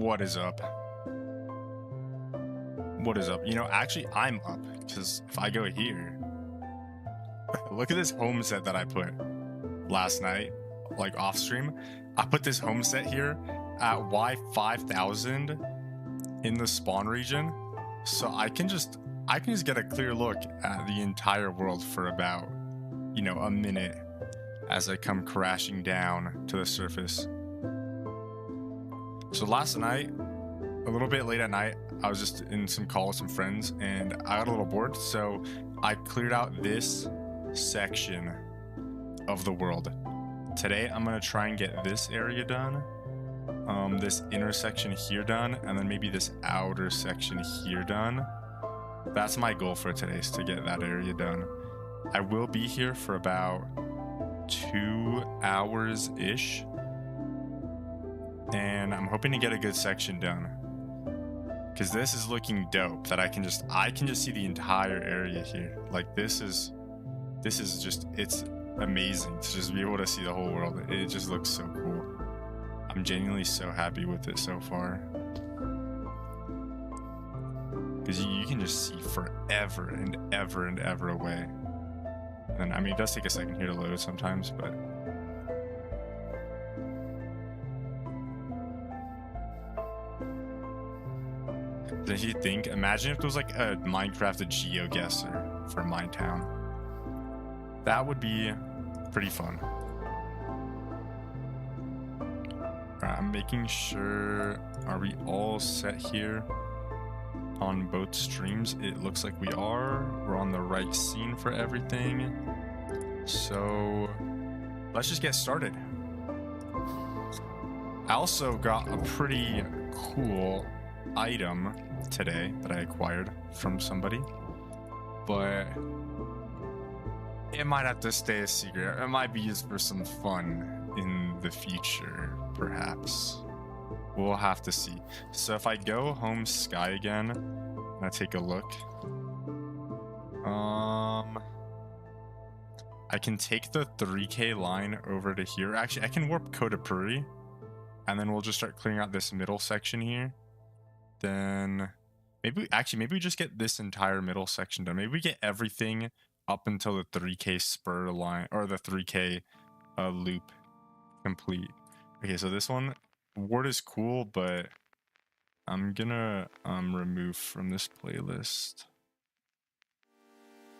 What is up? What is up? You know, actually, I'm up because if I go here, look at this home set that I put last night, like off stream. I put this home set here at Y5000 in the spawn region, so I can just get a clear look at the entire world for about, you know, a minute as I come crashing down to the surface. So last night, a little bit late at night, I was just in some call with some friends and I got a little bored, so I cleared out this section of the world. Today I'm gonna try and get this area done, this intersection here done, and then maybe this outer section here done. That's my goal for today, is to get that area done. I will be here for about 2 hours ish, and I'm hoping to get a good section done, because this is looking dope. That I can just see the entire area here. Like this is just, it's amazing to just be able to see the whole world. It just looks so cool. I'm genuinely so happy with it so far, because you can just see forever and ever and ever away. And I mean, it does take a second here to load sometimes, but then you think, imagine if there was like a Minecraft GeoGuessr for Minetown. That would be pretty fun. Alright, I'm making sure, are we all set here on both streams? It looks like we are. We're on the right scene for everything. So let's just get started. I also got a pretty cool item today that I acquired from somebody, but it might have to stay a secret. It might be used for some fun in the future, perhaps. We'll have to see. So if I go home sky again and I take a look, I can take the 3K line over to here. Actually, I can warp Kodapuri, and then we'll just start clearing out this middle section here. Then maybe we just get this entire middle section done. Maybe we get everything up until the 3K spur line, or the 3K loop complete. Okay, so this one, ward is cool, but I'm gonna remove from this playlist.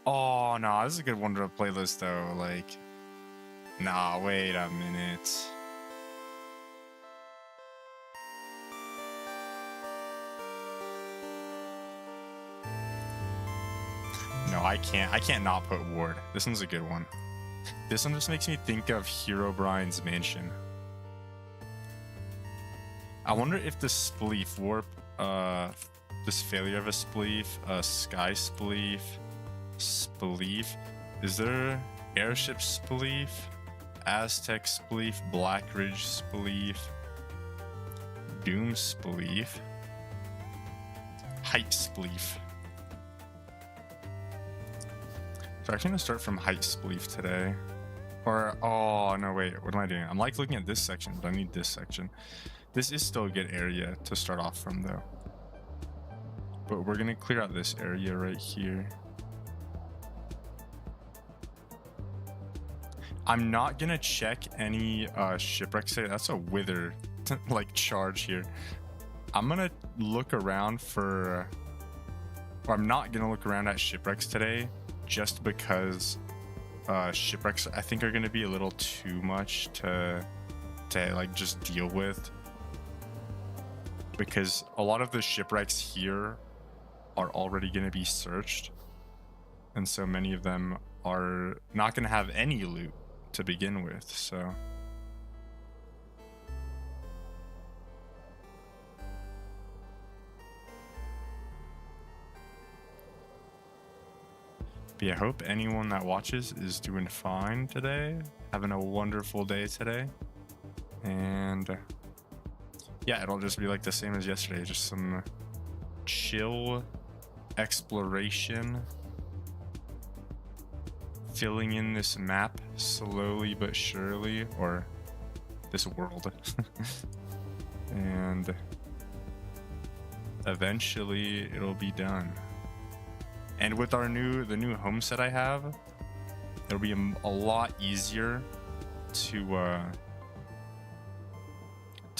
Oh no, this is a good one to playlist though. Like, nah, wait a minute. No, I can't not put ward. This one's a good one. This one just makes me think of Herobrine's mansion. I wonder if the spleef warp, this failure of a spleef, sky spleef, is there airship spleef, Aztec spleef, Black Ridge spleef, Doom spleef, height spleef. So I'm gonna start from height spleef today. Or, oh no, wait, what am I doing? I'm like looking at this section, but I need this section. This is still a good area to start off from though. But we're gonna clear out this area right here. I'm not gonna check any shipwrecks today. That's a wither like charge here. I'm gonna look around for, or I'm not gonna look around at shipwrecks today, just because shipwrecks I think are gonna be a little too much to like just deal with, because a lot of the shipwrecks here are already gonna be searched, and so many of them are not gonna have any loot to begin with. So but yeah, I hope anyone that watches is doing fine today, having a wonderful day today. And yeah, it'll just be like the same as yesterday, just some chill exploration, filling in this map slowly but surely, or this world. And Eventually, it'll be done. And with the new home set I have, it'll be a lot easier to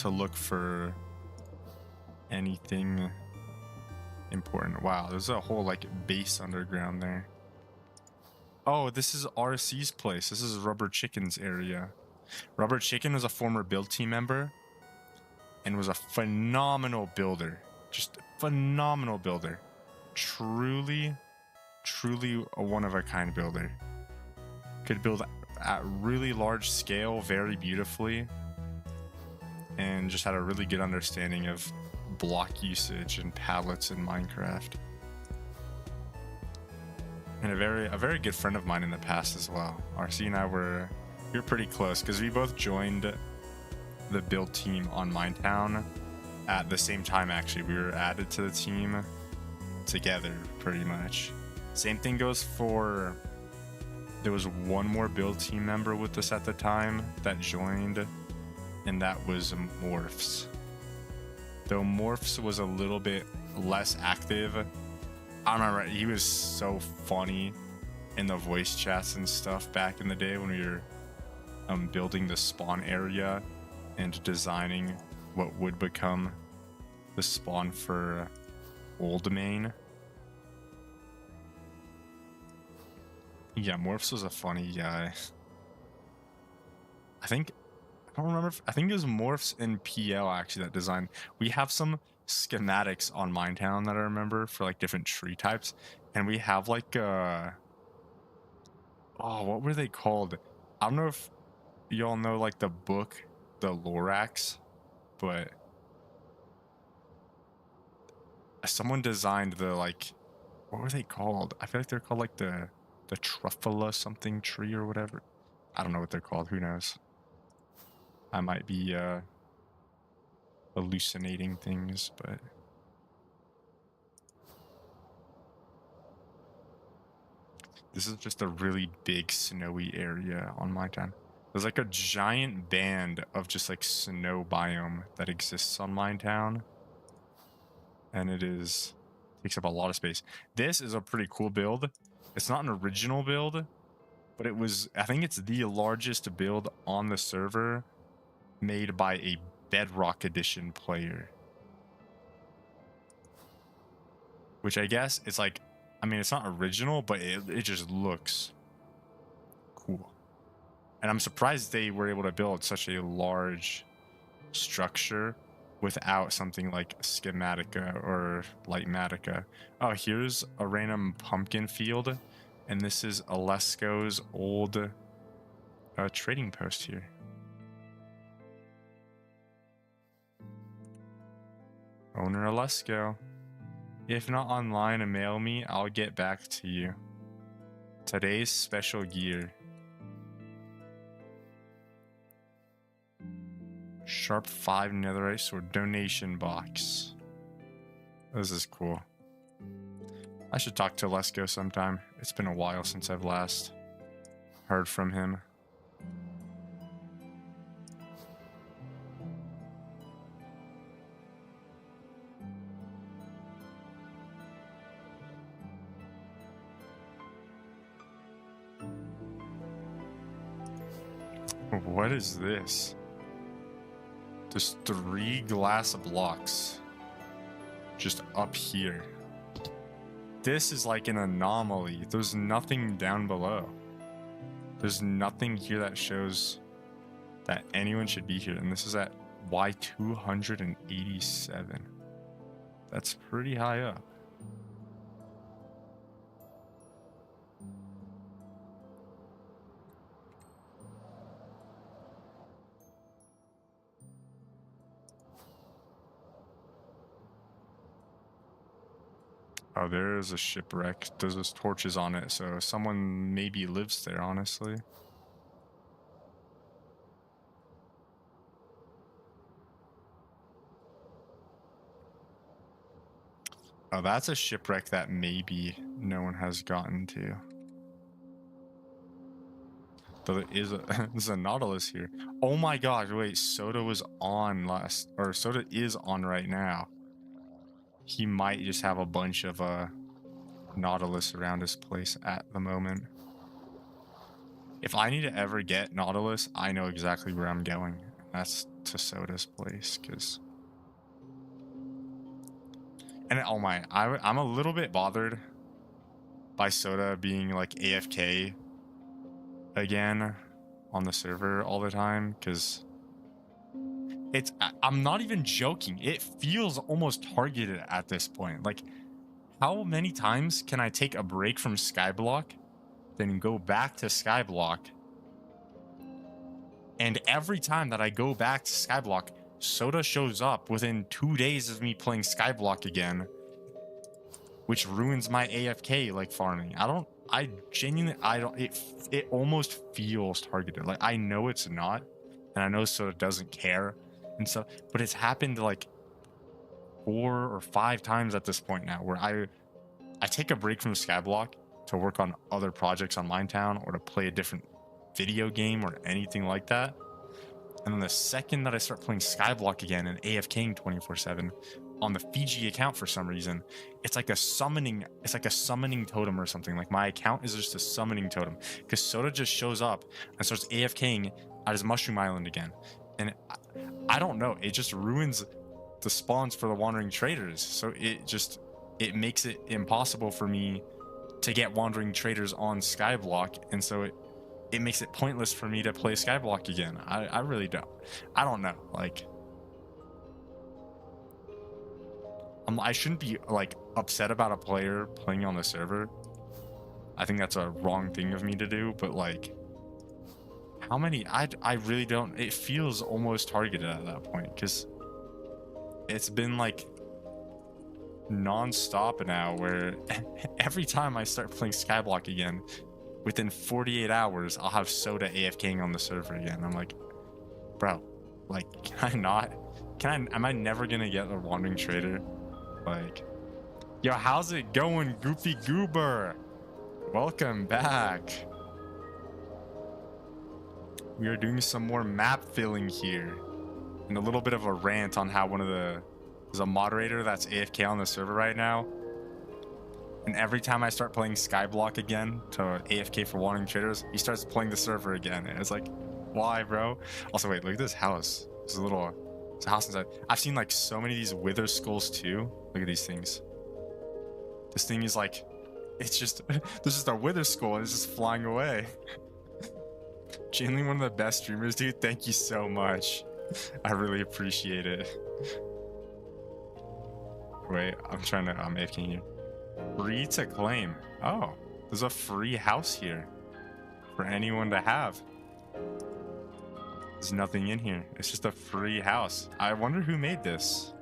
look for anything important. Wow, there's a whole like base underground there. Oh, this is RC's place. This is Rubber Chicken's area. Rubber Chicken was a former build team member and was a phenomenal builder. Just phenomenal builder. Truly a one-of-a-kind builder. Could build at really large scale very beautifully, and just had a really good understanding of block usage and pallets in Minecraft. And a very good friend of mine in the past as well. RC and I were pretty close because we both joined the build team on Minetown at the same time. Actually, we were added to the team together pretty much. Same thing goes for, there was one more build team member with us at the time that joined, and that was Morphs. Though Morphs was a little bit less active. I remember he was so funny in the voice chats and stuff back in the day when we were building the spawn area and designing what would become the spawn for Old Main. Yeah, Morphs was a funny guy. I don't remember. I think it was Morphs and PL actually that designed. We have some schematics on Minetown that I remember for like different tree types, and we have like oh, what were they called? I don't know if y'all know like the book, the Lorax, but someone designed the like, what were they called? I feel like they're called like the Truffula something tree or whatever. I don't know what they're called. Who knows? I might be hallucinating things, but this is just a really big snowy area on my town. There's like a giant band of just like snow biome that exists on my town, and takes up a lot of space. This is a pretty cool build. It's not an original build, but I think it's the largest build on the server made by a Bedrock Edition player. Which I guess it's like, I mean, it's not original, but it just looks cool. And I'm surprised they were able to build such a large structure without something like Schematica or Lightmatica. Oh, here's a random pumpkin field, and this is Alesco's old trading post here. Owner Alesco. If not online and mail me, I'll get back to you. Today's special gear. Sharp 5 netherite sword donation box. This is cool. I should talk to Alesco sometime. It's been a while since I've last heard from him. What is this? There's 3 glass blocks just up here. This is like an anomaly. There's nothing down below. There's nothing here that shows that anyone should be here. And this is at Y287. That's pretty high up. Oh, there is a shipwreck. There's torches on it, so someone maybe lives there, honestly. Oh, that's a shipwreck that maybe no one has gotten to. Though there is there's a Nautilus here. Oh my gosh, wait, Soda was on Soda is on right now. he might just have a bunch of Nautilus around his place at the moment. If I need to ever get Nautilus, I know exactly where I'm going. That's to Soda's place, because... And oh my, I'm a little bit bothered by Soda being like AFK again on the server all the time, because I'm not even joking. It feels almost targeted at this point. Like, how many times can I take a break from Skyblock, then go back to Skyblock? And every time that I go back to Skyblock, Soda shows up within 2 days of me playing Skyblock again, which ruins my AFK like farming. It almost feels targeted. Like, I know it's not, and I know Soda doesn't care and stuff, but it's happened like 4 or 5 times at this point now, where I take a break from Skyblock to work on other projects on Minetown, or to play a different video game or anything like that. And then the second that I start playing Skyblock again and AFKing 24/7 on the Fiji account for some reason, it's like a summoning totem or something. Like, my account is just a summoning totem, because Soda just shows up and starts AFKing at his Mushroom Island again. And I don't know, it just ruins the spawns for the Wandering Traders. So it makes it impossible for me to get Wandering Traders on Skyblock, and so it makes it pointless for me to play Skyblock again. I really don't. I don't know. Like, I shouldn't be like upset about a player playing on the server. I think that's a wrong thing of me to do, but like, how many? I really don't. It feels almost targeted at that point, because it's been like non-stop now, where every time I start playing Skyblock again, within 48 hours, I'll have Soda AFKing on the server again. I'm like, bro, like, am I never gonna get a Wandering Trader? Like, yo, how's it going, Goofy Goober? Welcome back. We are doing some more map filling here, and a little bit of a rant on how there's a moderator that's AFK on the server right now. And every time I start playing Skyblock again to AFK for Wandering Traders, he starts playing the server again. And it's like, why, bro? Also, wait, look at this house. It's a house inside. I've seen like so many of these Wither Skulls too. Look at these things. This thing is like, there's just a Wither Skull and it's just flying away. Genuinely one of the best streamers, dude. Thank you so much. I really appreciate it. Wait, I'm AFKing here. Free to claim. Oh, there's a free house here for anyone to have. There's nothing in here. It's just a free house. I wonder who made this.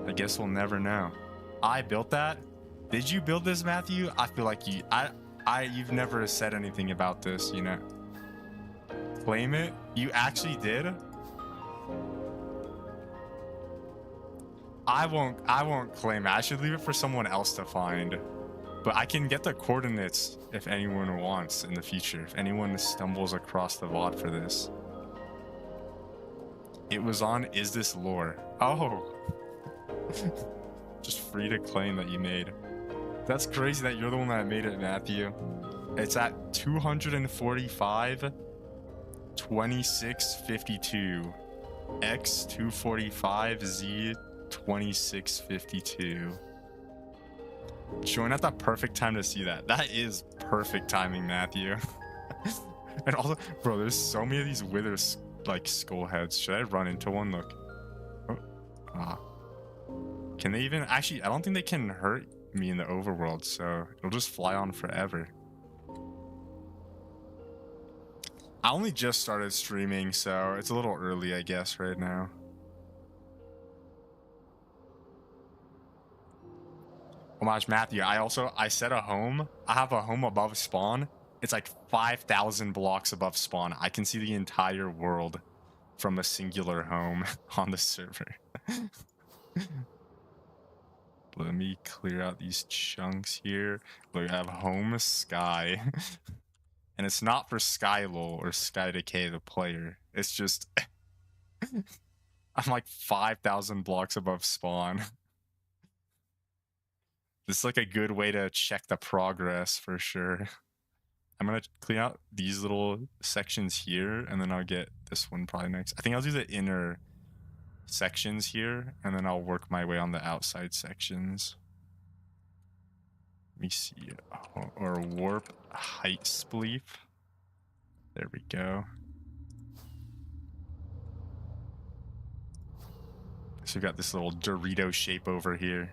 I guess we'll never know. I built that. Did you build this, Matthew? I feel like you've never said anything about this, you know. Claim it? You actually did? I won't claim it. I should leave it for someone else to find. But I can get the coordinates if anyone wants in the future. If anyone stumbles across the VOD for this. It was on Is This Lore? Oh. Just free to claim that you made. That's crazy that you're the one that made it, Matthew. It's at 245 2652 X 245 Z 2652. Join at the perfect time to see that. That is perfect timing, Matthew. And also, bro, there's so many of these Wither like skull heads. Should I run into one? Look. Oh. Can they even actually? I don't think they can hurt me in the overworld, so it'll just fly on forever. I only just started streaming, so it's a little early, I guess, right now. Homage Matthew. I set a home. I have a home above spawn. It's like 5,000 blocks above spawn. I can see the entire world from a singular home on the server. Let me clear out these chunks here. Look, I have home sky. And it's not for Skylol or Sky Decay, the player. It's just... I'm like 5,000 blocks above spawn. This is like a good way to check the progress for sure. I'm gonna clean out these little sections here, and then I'll get this one probably next. I think I'll do the inner sections here, and then I'll work my way on the outside sections. Let me see. Or warp height spleef. There we go. So we got this little Dorito shape over here.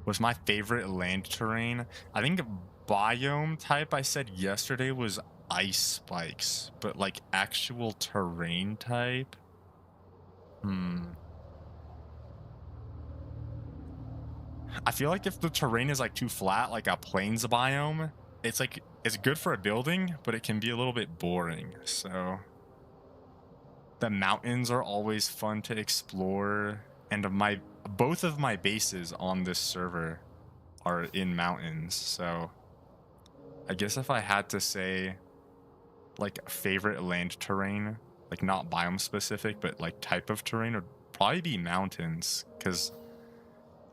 Was my favorite land terrain? I think biome type I said yesterday was ice spikes, but like actual terrain type? I feel like if the terrain is like too flat, like a plains biome, it's like, it's good for a building, but it can be a little bit boring. So the mountains are always fun to explore, and both of my bases on this server are in mountains. So I guess if I had to say like favorite land terrain, like not biome specific, but like type of terrain, would probably be mountains. Because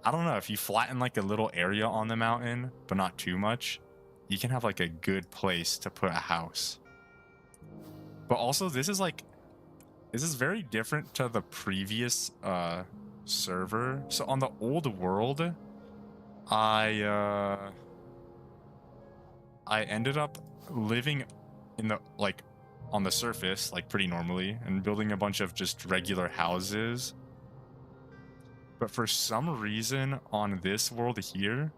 I don't know, if you flatten like a little area on the mountain, but not too much, you can have like a good place to put a house. But also this is very different to the previous server. So on the old world, I ended up living in the on the surface, like pretty normally, and building a bunch of just regular houses. But for some reason on this world here,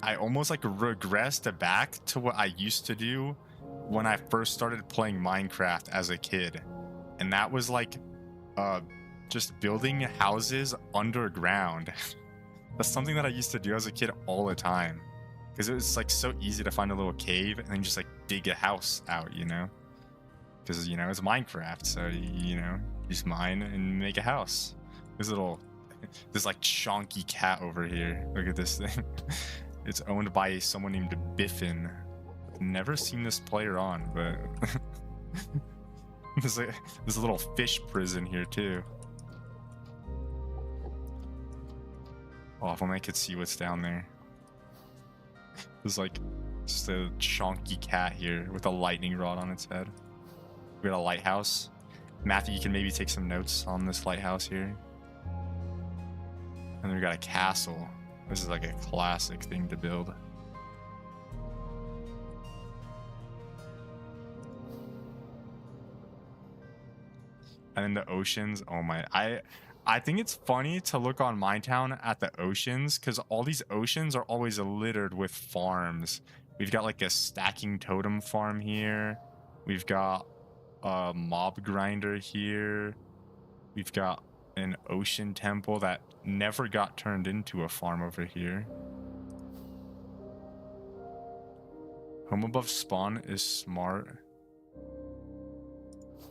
I almost like regressed back to what I used to do when I first started playing Minecraft as a kid. And that was like just building houses underground. That's something that I used to do as a kid all the time, because it was like so easy to find a little cave and then just like dig a house out, you know, because you know it's Minecraft, so you know, just mine and make a house. This like chonky cat over here, look at this thing. It's owned by someone named Biffin. I've never seen this player on, but there's a little fish prison here too. Oh, if only I could see what's down there. There's like just a chonky cat here with a lightning rod on its head. We got a lighthouse. Matthew, you can maybe take some notes on this lighthouse here. And then we got a castle. This is like a classic thing to build. And then the oceans. Oh my, I think it's funny to look on Minetown at the oceans, because all these oceans are always littered with farms. We've got like a stacking totem farm here. We've got a mob grinder here. We've got an ocean temple that never got turned into a farm over here. Home above spawn is smart.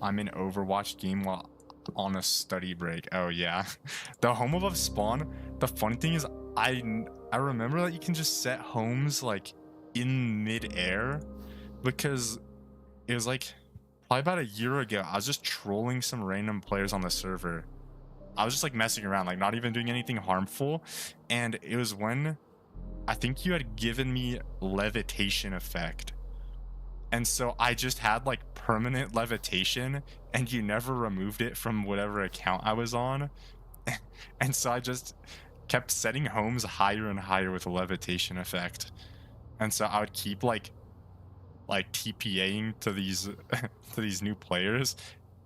I'm in Overwatch game while on a study break. Oh yeah. The home above spawn, the funny thing is I remember that you can just set homes like in mid-air, because it was like probably about a year ago, I was just trolling some random players on the server. I was just like messing around, like not even doing anything harmful, and it was when I think you had given me levitation effect. And so I just had like permanent levitation, and you never removed it from whatever account I was on. And so I just kept setting homes higher and higher with a levitation effect. And so I would keep like TPAing to these to these new players,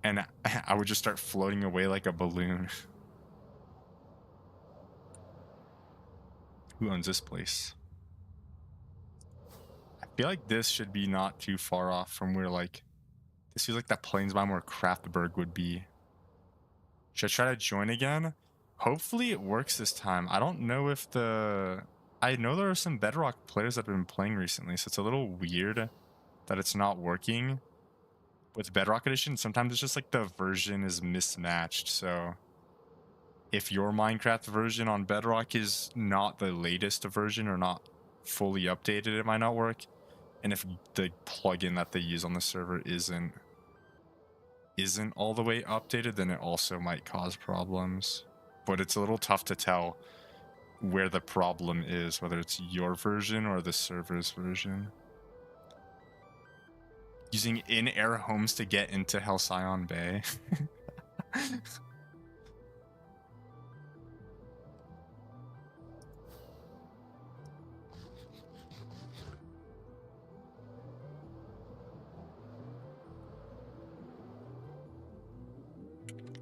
and I would just start floating away like a balloon. Who owns this place? I feel like this should be not too far off from where like this feels like that plains biome where Craftberg would be. Should I try to join again? Hopefully it works this time. I don't know if I know there are some Bedrock players that have been playing recently, so it's a little weird that it's not working with Bedrock Edition. Sometimes it's just like the version is mismatched. So if your Minecraft version on Bedrock is not the latest version or not fully updated, it might not work. And if the plugin that they use on the server isn't. isn't all the way updated, then it also might cause problems. But it's a little tough to tell where the problem is, whether it's your version or the server's version. Using in-air homes to get into Halcyon Bay.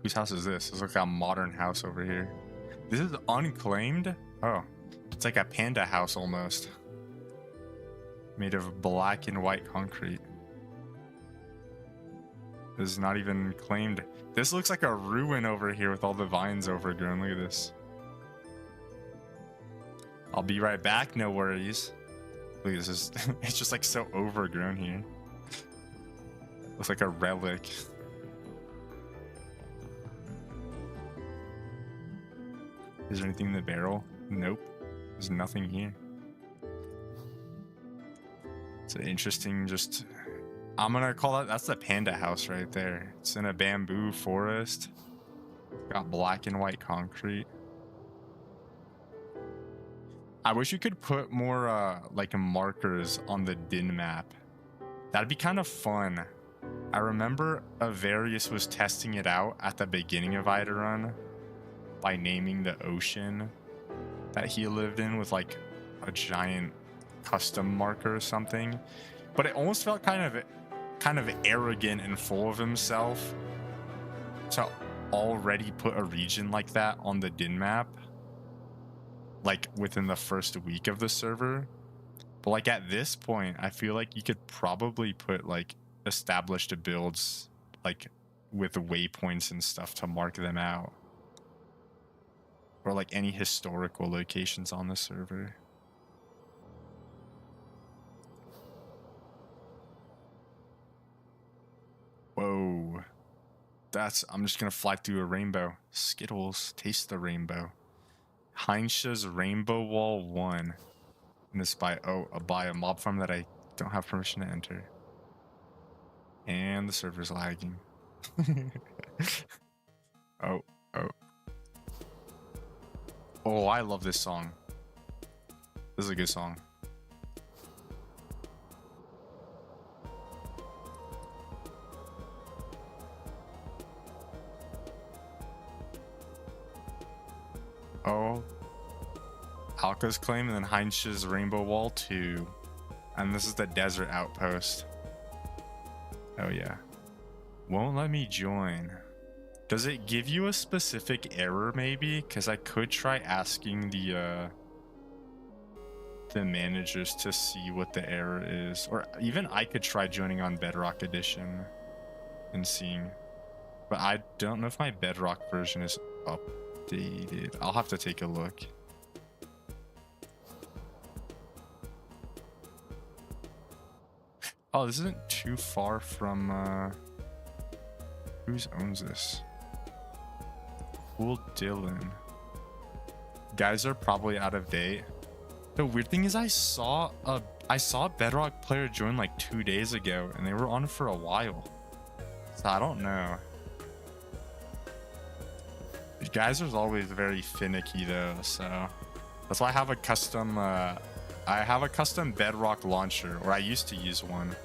Whose house is this? It's like a modern house over here. This is unclaimed? Oh, it's like a panda house almost. Made of black and white concrete. This is not even claimed. This looks like a ruin over here with all the vines overgrown. Look at this. I'll be right back, no worries. Look, this is it's just like so overgrown here. Looks like a relic. Is there anything in the barrel? Nope. There's nothing here. It's an interesting just... I'm gonna call that... That's the panda house right there. It's in a bamboo forest. Got black and white concrete. I wish you could put more like markers on the din map. That'd be kind of fun. I remember Avarius was testing it out at the beginning of Idarun by naming the ocean that he lived in with like a giant custom marker or something. But it almost felt kind of arrogant and full of himself to already put a region like that on the din map, like within the first week of the server. But like at this point, I feel like you could probably put like established builds like with waypoints and stuff to mark them out, or like any historical locations on the server. Whoa, I'm just gonna fly through a rainbow. Skittles, taste the rainbow. Heinz's Rainbow Wall 1. And this by a mob farm that I don't have permission to enter. And the server's lagging. Oh, I love this song. This is a good song. Oh, Alka's claim, and then Heinz's Rainbow Wall 2. And this is the desert outpost. Oh yeah. Won't let me join. Does it give you a specific error maybe? Because I could try asking the managers to see what the error is. Or even I could try joining on Bedrock Edition and seeing. But I don't know if my Bedrock version is updated. I'll have to take a look. Oh, this isn't too far from whose owns this? Cool Dylan. Guys are probably out of date. The weird thing is I saw a Bedrock player join like 2 days ago and they were on for a while. So I don't know. Guys are always very finicky though, so that's why I have a custom Bedrock launcher, or I used to use one,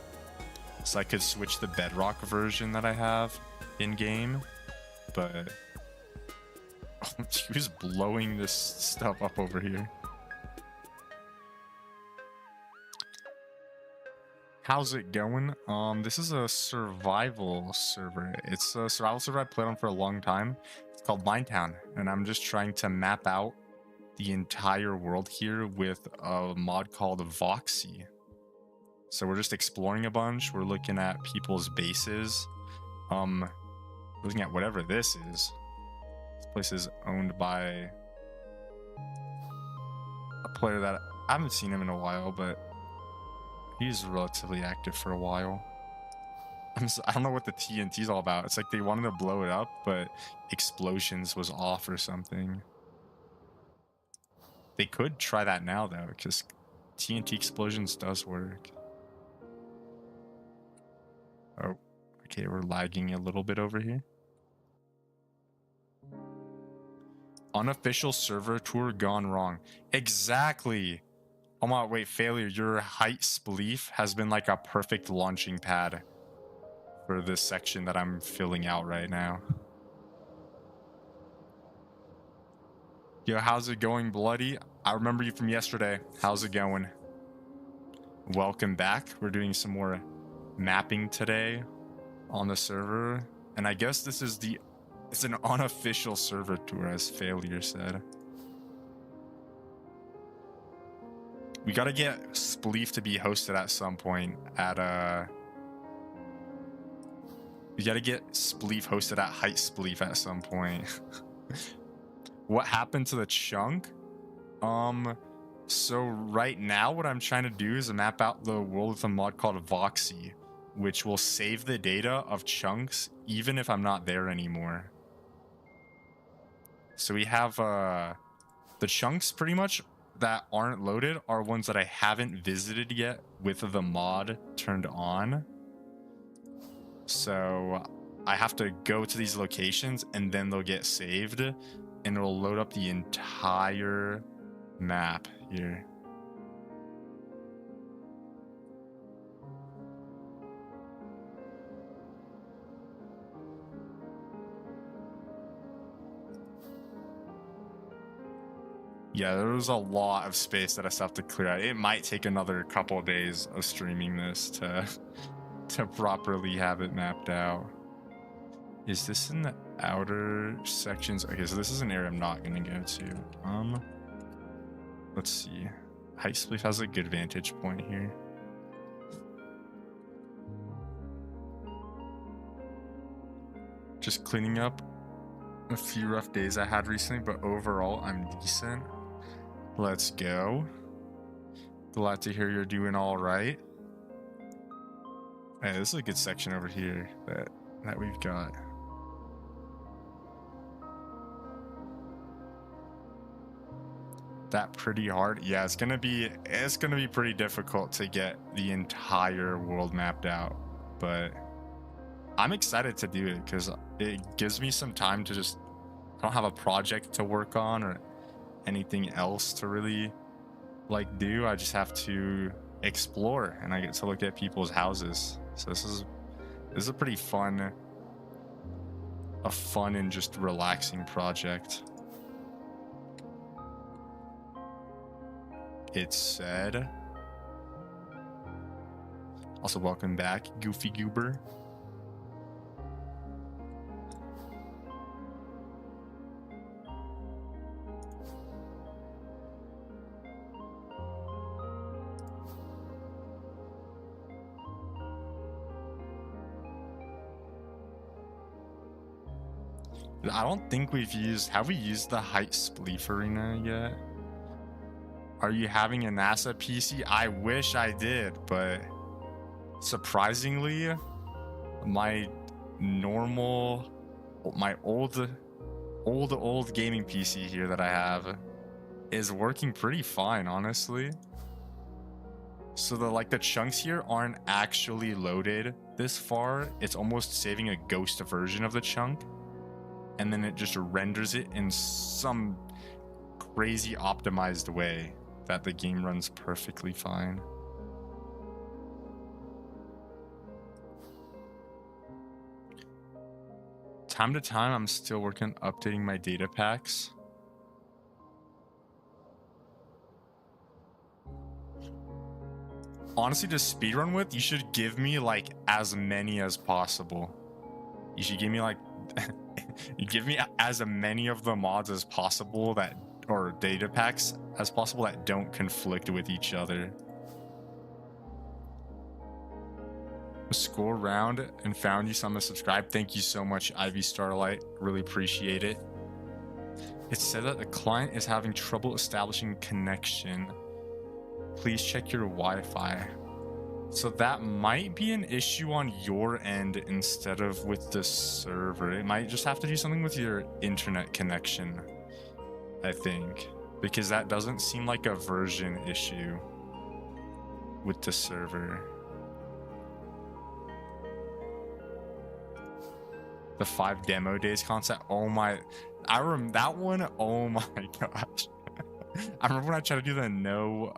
so I could switch the Bedrock version that I have in game. But who's blowing this stuff up over here? How's it going? This is a survival server. It's a survival server I played on for a long time. It's called Minetown, and I'm just trying to map out the entire world here with a mod called Voxy. So we're just exploring a bunch. We're looking at people's bases. Looking at whatever this is. This place is owned by a player that I haven't seen him in a while, but he's relatively active for a while. I don't know what the TNT is all about. It's like they wanted to blow it up, but explosions was off or something. They could try that now though, because TNT explosions does work. Oh, I Okay, we're lagging a little bit over here. Unofficial server tour gone wrong. Exactly. Oh my, wait, failure. Your height spleef has been like a perfect launching pad for this section that I'm filling out right now. Yo, how's it going, Bloody? I remember you from yesterday. How's it going? Welcome back. We're doing some more mapping today on the server. And I guess this is it's an unofficial server tour, as Failure said. We gotta get Spleef to be hosted at some point at we gotta get Spleef hosted at Height Spleef at some point. What happened to the chunk? So right now what I'm trying to do is map out the world with a mod called Voxy, which will save the data of chunks even if I'm not there anymore. So we have the chunks pretty much that aren't loaded are ones that I haven't visited yet with the mod turned on. So I have to go to these locations and then they'll get saved and it'll load up the entire map here. Yeah, there was a lot of space that I still have to clear out. It might take another couple of days of streaming this to properly have it mapped out. Is this in the outer sections? Okay, so this is an area I'm not gonna go to. Let's see. Height Spleef has a good vantage point here. Just cleaning up a few rough days I had recently, but overall I'm decent. Let's go. Glad to hear you're doing all right. Hey, this is a good section over here that we've got. That pretty hard? Yeah, it's gonna be pretty difficult to get the entire world mapped out, but I'm excited to do it because it gives me some time to just, I don't have a project to work on or anything else to really like do. I just have to explore and I get to look at people's houses. So this is a pretty fun and just relaxing project. It said. Also, welcome back, Goofy Goober. I don't think have we used the Height Spleef Arena yet? Are you having a NASA PC? I wish I did, but surprisingly, my old gaming PC here that I have is working pretty fine, honestly. So the chunks here aren't actually loaded this far. It's almost saving a ghost version of the chunk. And then it just renders it in some crazy optimized way that the game runs perfectly fine. Time to time, I'm still working on updating my data packs. Honestly, to speedrun with, you should give me like as many as possible. You should give me like you give me as many of the mods as possible or data packs as possible that don't conflict with each other. Score round and found you, so I'm gonna subscribe. Thank you so much, Ivy Starlight. Really appreciate it. It said that the client is having trouble establishing connection. Please check your Wi-Fi. So that might be an issue on your end instead of with the server. It might just have to do something with your internet connection, I think, because that doesn't seem like a version issue with the server. The 5 demo days concept. Oh my, I remember that one. Oh my gosh. I remember when I tried to do the no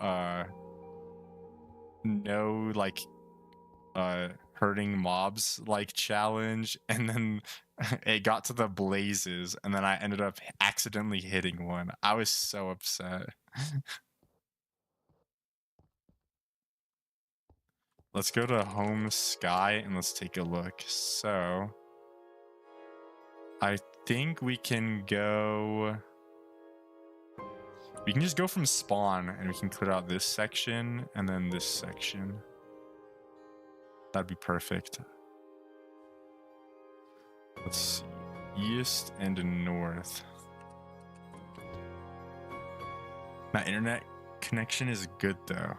like hurting mobs like challenge, and then it got to the blazes, and then I ended up accidentally hitting one. I was so upset. Let's go to home sky and let's take a look. So I think we can just go from spawn, and we can clear out this section and then this section. That'd be perfect. Let's see. East and north. My internet connection is good though.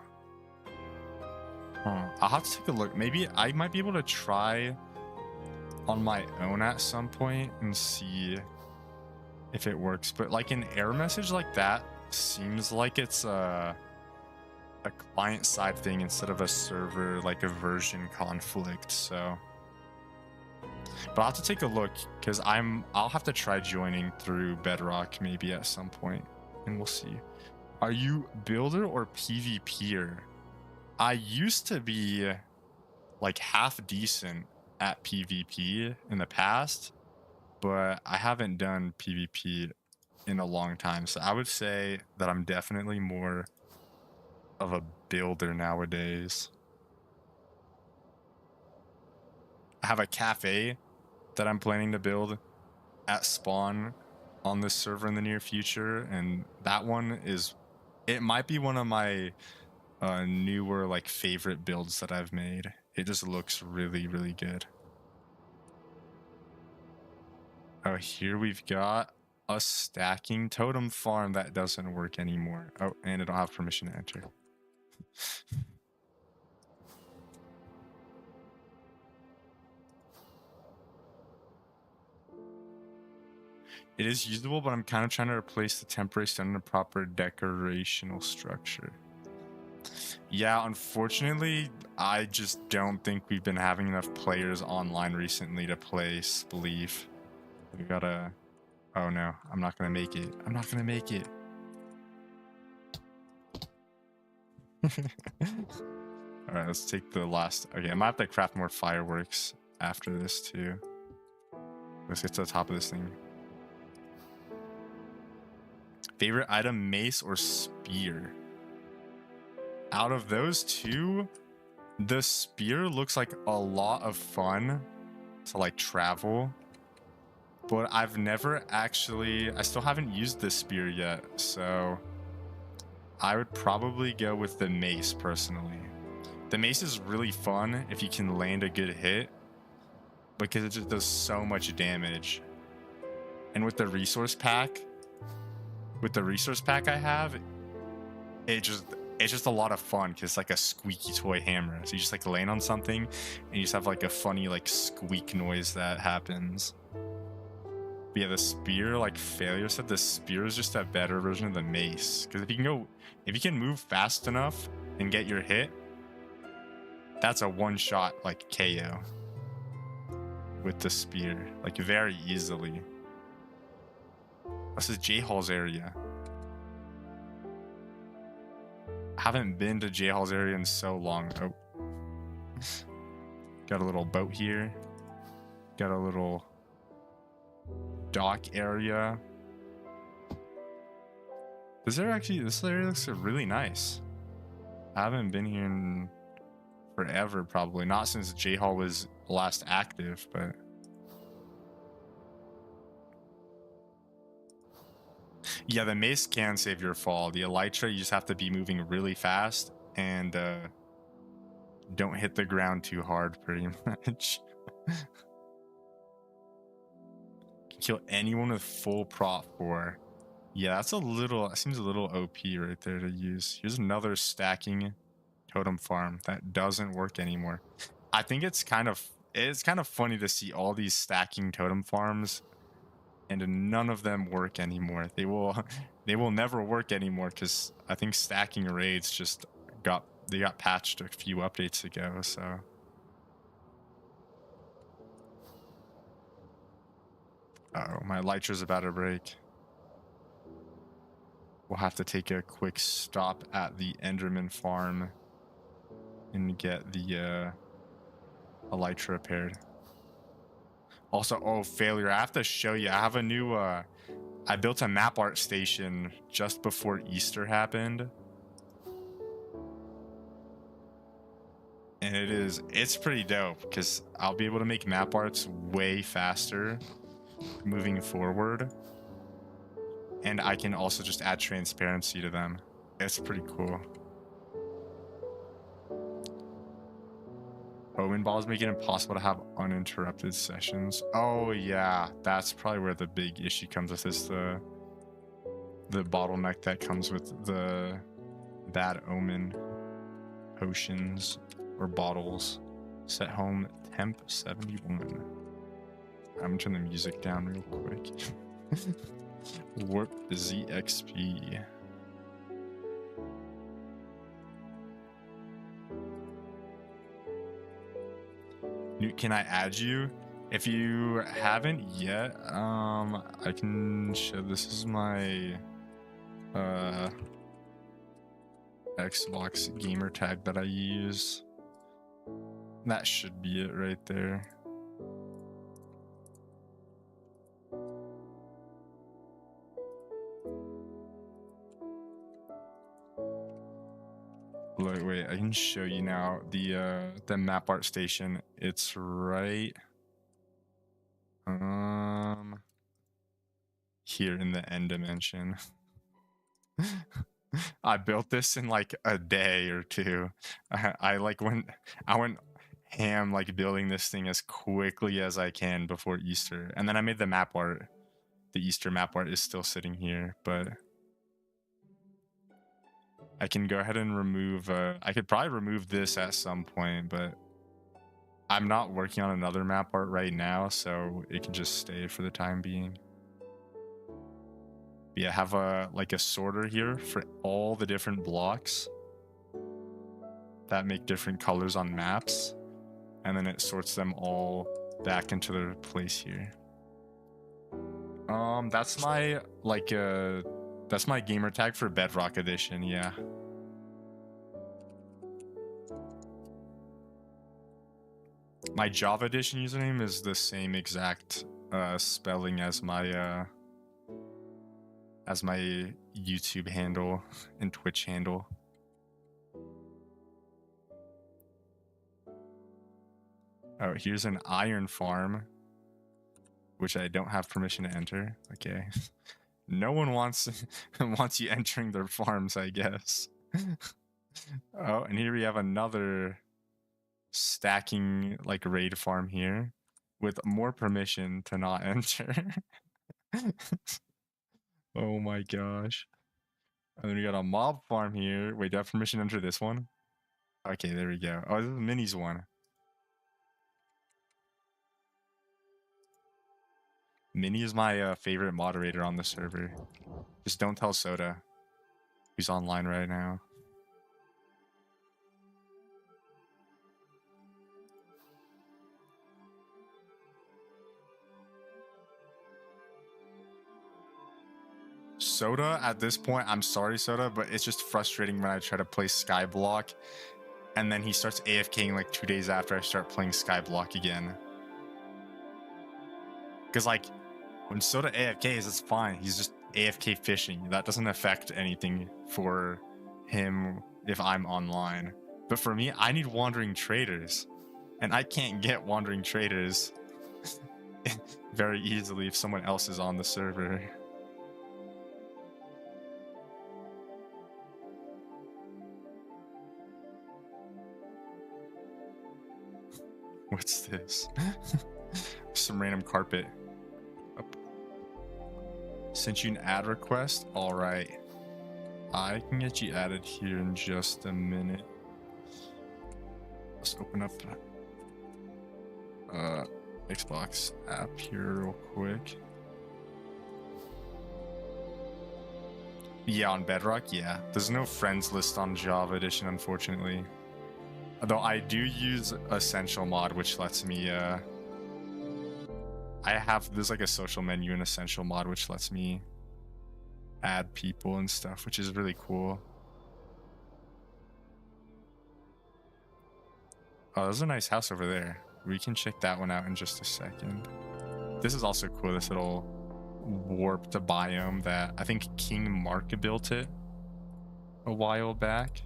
I'll have to take a look. Maybe I might be able to try on my own at some point and see if it works. But like an error message like that seems like it's a client side thing instead of a server, like a version conflict. So, but I'll have to take a look because I'll have to try joining through Bedrock maybe at some point, and we'll see. Are you builder or PvPer? I used to be like half decent at PvP in the past, but I haven't done PvP in a long time. So I would say that I'm definitely more of a builder nowadays. I have a cafe that I'm planning to build at spawn on this server in the near future, and that one it might be one of my newer like favorite builds that I've made. It just looks really, really good. Oh, here we've got a stacking totem farm that doesn't work anymore. Oh, and I don't have permission to enter. It is usable, but I'm kind of trying to replace the temporary stone in a proper decorational structure. Yeah, unfortunately, I just don't think we've been having enough players online recently to play Spleef. We gotta... Oh no, I'm not gonna make it. I'm not gonna make it. Alright, let's take the last... Okay, I might have to craft more fireworks after this too. Let's get to the top of this thing. Favorite item, mace or spear? Out of those two, the spear looks like a lot of fun to like travel, but I've never actually, I still haven't used the spear yet, so I would probably go with the mace personally. The mace is really fun if you can land a good hit, because it just does so much damage. And with the resource pack I have, it's just a lot of fun because it's like a squeaky toy hammer. So you just like land on something and you just have like a funny like squeak noise that happens. But yeah, the spear, like Failure said, the spear is just a better version of the mace. Because if you can move fast enough and get your hit, that's a one-shot like KO with the spear, like very easily. This is J Hall's area. I haven't been to J Hall's area in so long. Oh, got a little boat here. Got a little dock area. This area looks really nice. I haven't been here in forever, probably not since J Hall was last active, but yeah, the mace can save your fall. The elytra, you just have to be moving really fast and don't hit the ground too hard, pretty much. Can kill anyone with full prot 4. Yeah, that seems a little OP right there to use. Here's another stacking totem farm that doesn't work anymore. I think it's kind of funny to see all these stacking totem farms and none of them work anymore. They will never work anymore because I think stacking raids just got patched a few updates ago. So Oh, my Elytra's about to break. We'll have to take a quick stop at the Enderman farm and get the Elytra repaired. Also, oh, failure. I have to show you. I have a new, I built a map art station just before Easter happened. And it's pretty dope because I'll be able to make map arts way faster moving forward. And I can also just add transparency to them. It's pretty cool. Omen balls make it impossible to have uninterrupted sessions. Oh yeah, that's probably where the big issue comes with this, the bottleneck that comes with the bad omen potions or bottles. Set home temp 71. I'm gonna turn the music down real quick. Warp ZXP. Noot, can I add you? If you haven't yet, I can show. This is my Xbox gamer tag that I use. That should be it right there. Wait, I can show you now the map art station. It's right here in the end dimension. I built this in like a day or two. I went ham like building this thing as quickly as I can before Easter, and then I made the map art. The Easter map art is still sitting here, but I can go ahead and remove, I could probably remove this at some point, but I'm not working on another map art right now, so it can just stay for the time being. Yeah, I have a sorter here for all the different blocks that make different colors on maps, and then it sorts them all back into their place here. That's my that's my gamer tag for Bedrock Edition, yeah. My Java Edition username is the same exact spelling as my YouTube handle and Twitch handle. Oh, here's an iron farm, which I don't have permission to enter. Okay. No one wants you entering their farms, I guess. Oh, and here we have another stacking raid farm here with more permission to not enter. Oh my gosh. And then we got a mob farm here. Wait, do I have permission to enter this one? Okay, there we go. Oh, this is Minnie's one. Minnie is my favorite moderator on the server. Just don't tell Soda, who's online right now. Soda, at this point, I'm sorry, Soda, but it's just frustrating when I try to play Skyblock, and then he starts AFKing like 2 days after I start playing Skyblock again. Because when Soda AFKs, it's fine. He's just AFK fishing. That doesn't affect anything for him if I'm online. But for me, I need wandering traders. And I can't get wandering traders very easily if someone else is on the server. What's this? Some random carpet. Sent you an ad request? Alright. I can get you added here in just a minute. Let's open up Xbox app here real quick. Yeah, on Bedrock, yeah. There's no friends list on Java Edition, unfortunately. Although I do use Essential Mod, which lets me there's like a social menu in Essential mod, which lets me add people and stuff, which is really cool. Oh, there's a nice house over there. We can check that one out in just a second. This is also cool, this little warped biome that I think King Mark built it a while back.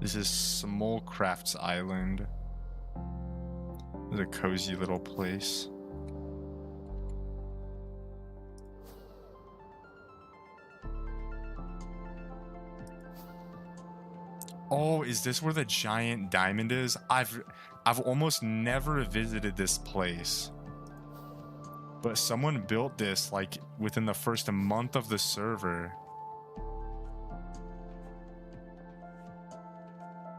This is Smolcraft's Island. It's a cozy little place. Oh, is this where the giant diamond is? I've almost never visited this place. But someone built this like within the first month of the server.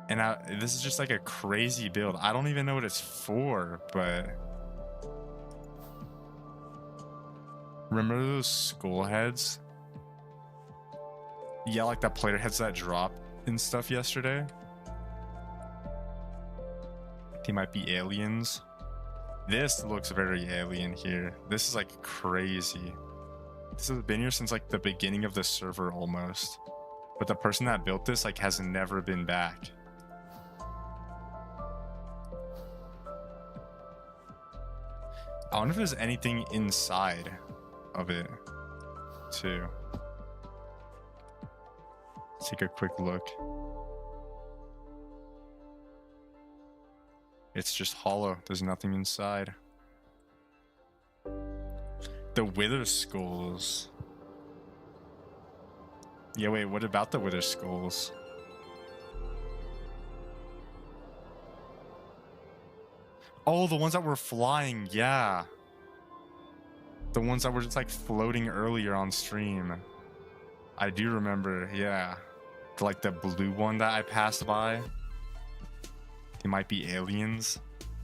And this is just like a crazy build. I don't even know what it's for, but... Remember those skull heads? Yeah, like the player heads that dropped and stuff yesterday? They might be aliens. This looks very alien here. This is like crazy. This has been here since like the beginning of the server almost. But the person that built this like has never been back. I wonder if there's anything inside of it, too. Let's take a quick look. It's just hollow. There's nothing inside. The Wither Skulls. Yeah, wait, what about the Wither Skulls? Oh, the ones that were flying, yeah. The ones that were just like floating earlier on stream. I do remember, yeah. Like the blue one that I passed by. They might be aliens.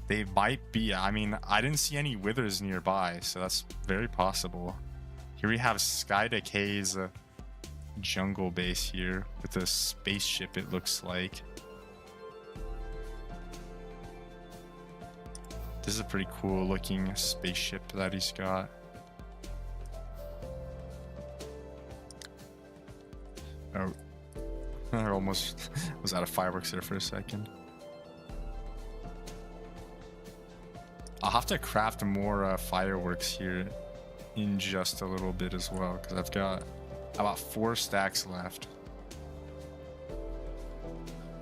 They might be. I mean, I didn't see any withers nearby, so that's very possible. Here we have Sky Decay's jungle base here with a spaceship, it looks like. This is a pretty cool looking spaceship that he's got. Oh, I almost was out of fireworks there for a second. I'll have to craft more fireworks here in just a little bit as well, because I've got about 4 stacks left.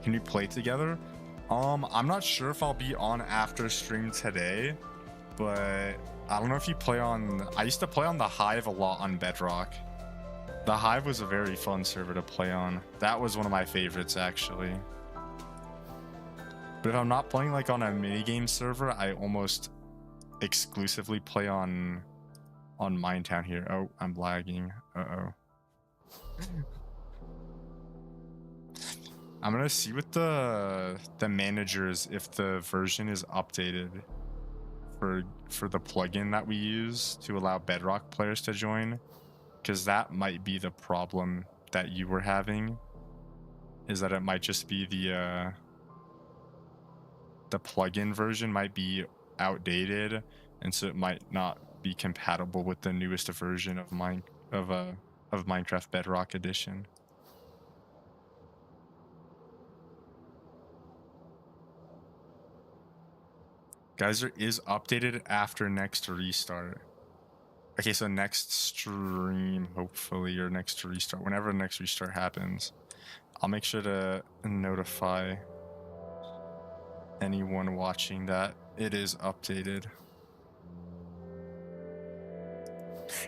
Can we play together? I'm not sure if I'll be on after stream today, but I don't know if you play on... I used to play on the Hive a lot on Bedrock. The Hive was a very fun server to play on. That was one of my favorites, actually. But if I'm not playing like on a minigame server, I almost exclusively play on Minetown here. Oh, I'm lagging. Uh-oh. I'm gonna see with the managers if the version is updated for the plugin that we use to allow Bedrock players to join, because that might be the problem that you were having, is that it might just be the plugin version might be outdated, and so it might not be compatible with the newest version of Minecraft Bedrock Edition. Guys, there is updated after next restart. Okay, so next stream, hopefully, or next restart, whenever the next restart happens, I'll make sure to notify anyone watching that it is updated.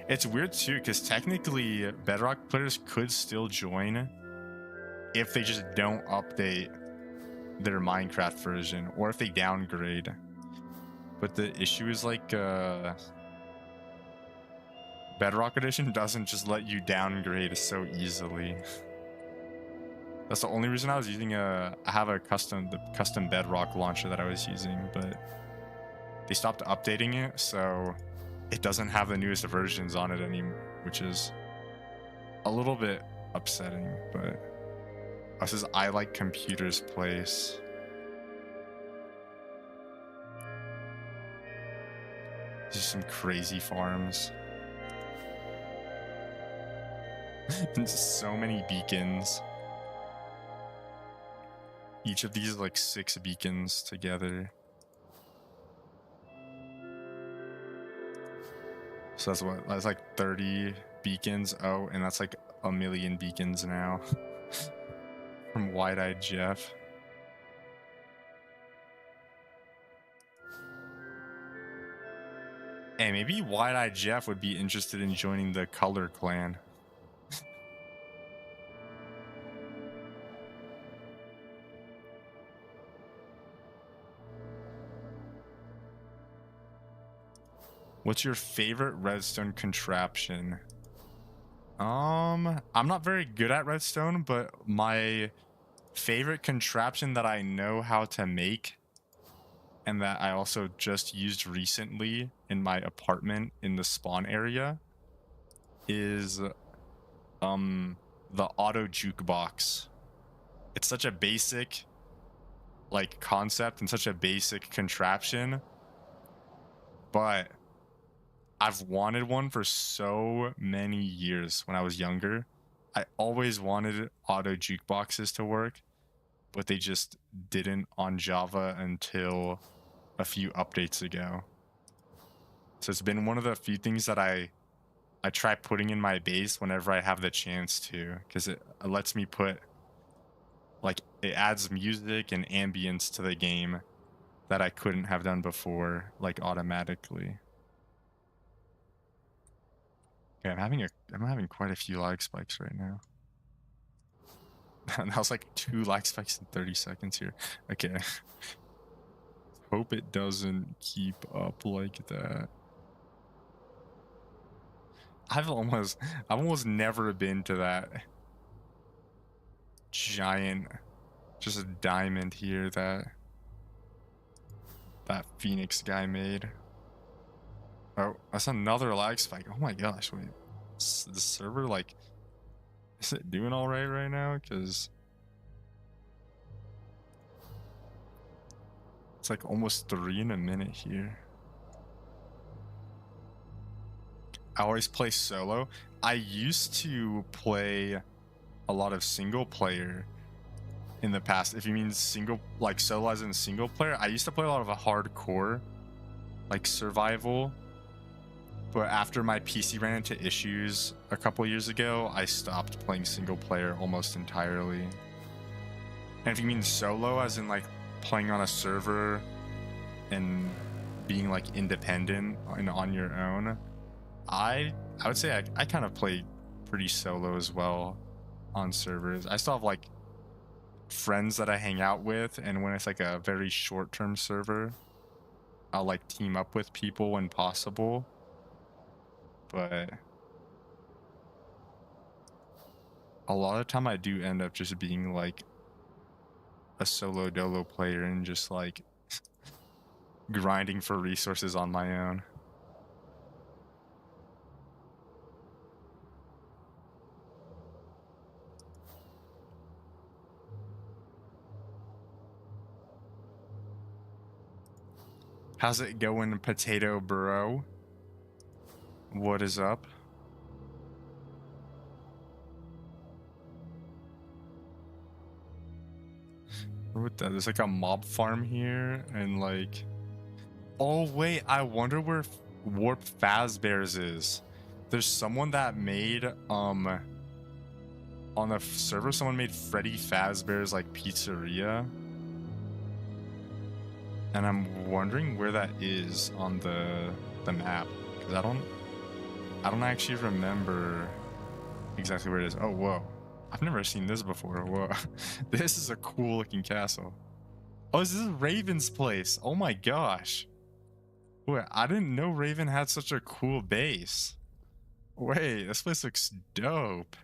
It's weird too, because technically Bedrock players could still join if they just don't update their Minecraft version, or if they downgrade. But the issue is like Bedrock Edition doesn't just let you downgrade so easily. That's the only reason I was using I have the custom Bedrock launcher that I was using, but they stopped updating it, so it doesn't have the newest versions on it anymore, which is a little bit upsetting. But this is I Like Computers Place. These are some crazy farms. And so many beacons. Each of these is like 6 beacons together. So that's what, that's like 30 beacons. Oh, and that's like 1 million beacons now. From Wide-Eyed Jeff. Hey, maybe Wide-Eyed Jeff would be interested in joining the Color Clan. What's your favorite redstone contraption? I'm not very good at redstone, but my favorite contraption that I know how to make and that I also just used recently in my apartment in the spawn area is the auto jukebox. It's such a basic like concept and such a basic contraption, but I've wanted one for so many years. When I was younger, I always wanted auto jukeboxes to work, but they just didn't on Java until a few updates ago. So it's been one of the few things that I try putting in my base whenever I have the chance to, because it lets me put, like, it adds music and ambience to the game that I couldn't have done before, like, automatically. Okay, I'm having quite a few lag spikes right now. That was like 2 lag spikes in 30 seconds here. Okay. Hope it doesn't keep up like that. I've almost never been to that giant, just a diamond here that Phoenix guy made. Oh, that's another lag spike. Oh my gosh, wait. The server, like, is it doing all right now? Because it's like almost 3 in a minute here. I always play solo. I used to play a lot of single player in the past. If you mean single, like solo as in single player, I used to play a lot of a hardcore, like survival. But after my PC ran into issues a couple years ago, I stopped playing single player almost entirely. And if you mean solo as in like playing on a server and being like independent and on your own, I would say I kind of play pretty solo as well on servers. I still have like friends that I hang out with, and when it's like a very short-term server, I'll like team up with people when possible. But a lot of the time I do end up just being like a solo dolo player and just like grinding for resources on my own. How's it going, Potato Bro? What is up? What the, there's like a mob farm here, and like, oh wait, I wonder where Warp Fazbear's is. There's someone that made on the server, someone made Freddy Fazbear's like pizzeria, and I'm wondering where that is on the map, because I don't actually remember exactly where it is. Oh whoa, I've never seen this before. Whoa, this is a cool looking castle. Oh, this is Raven's place. Oh my gosh. Wait, I didn't know Raven had such a cool base. Wait, this place looks dope.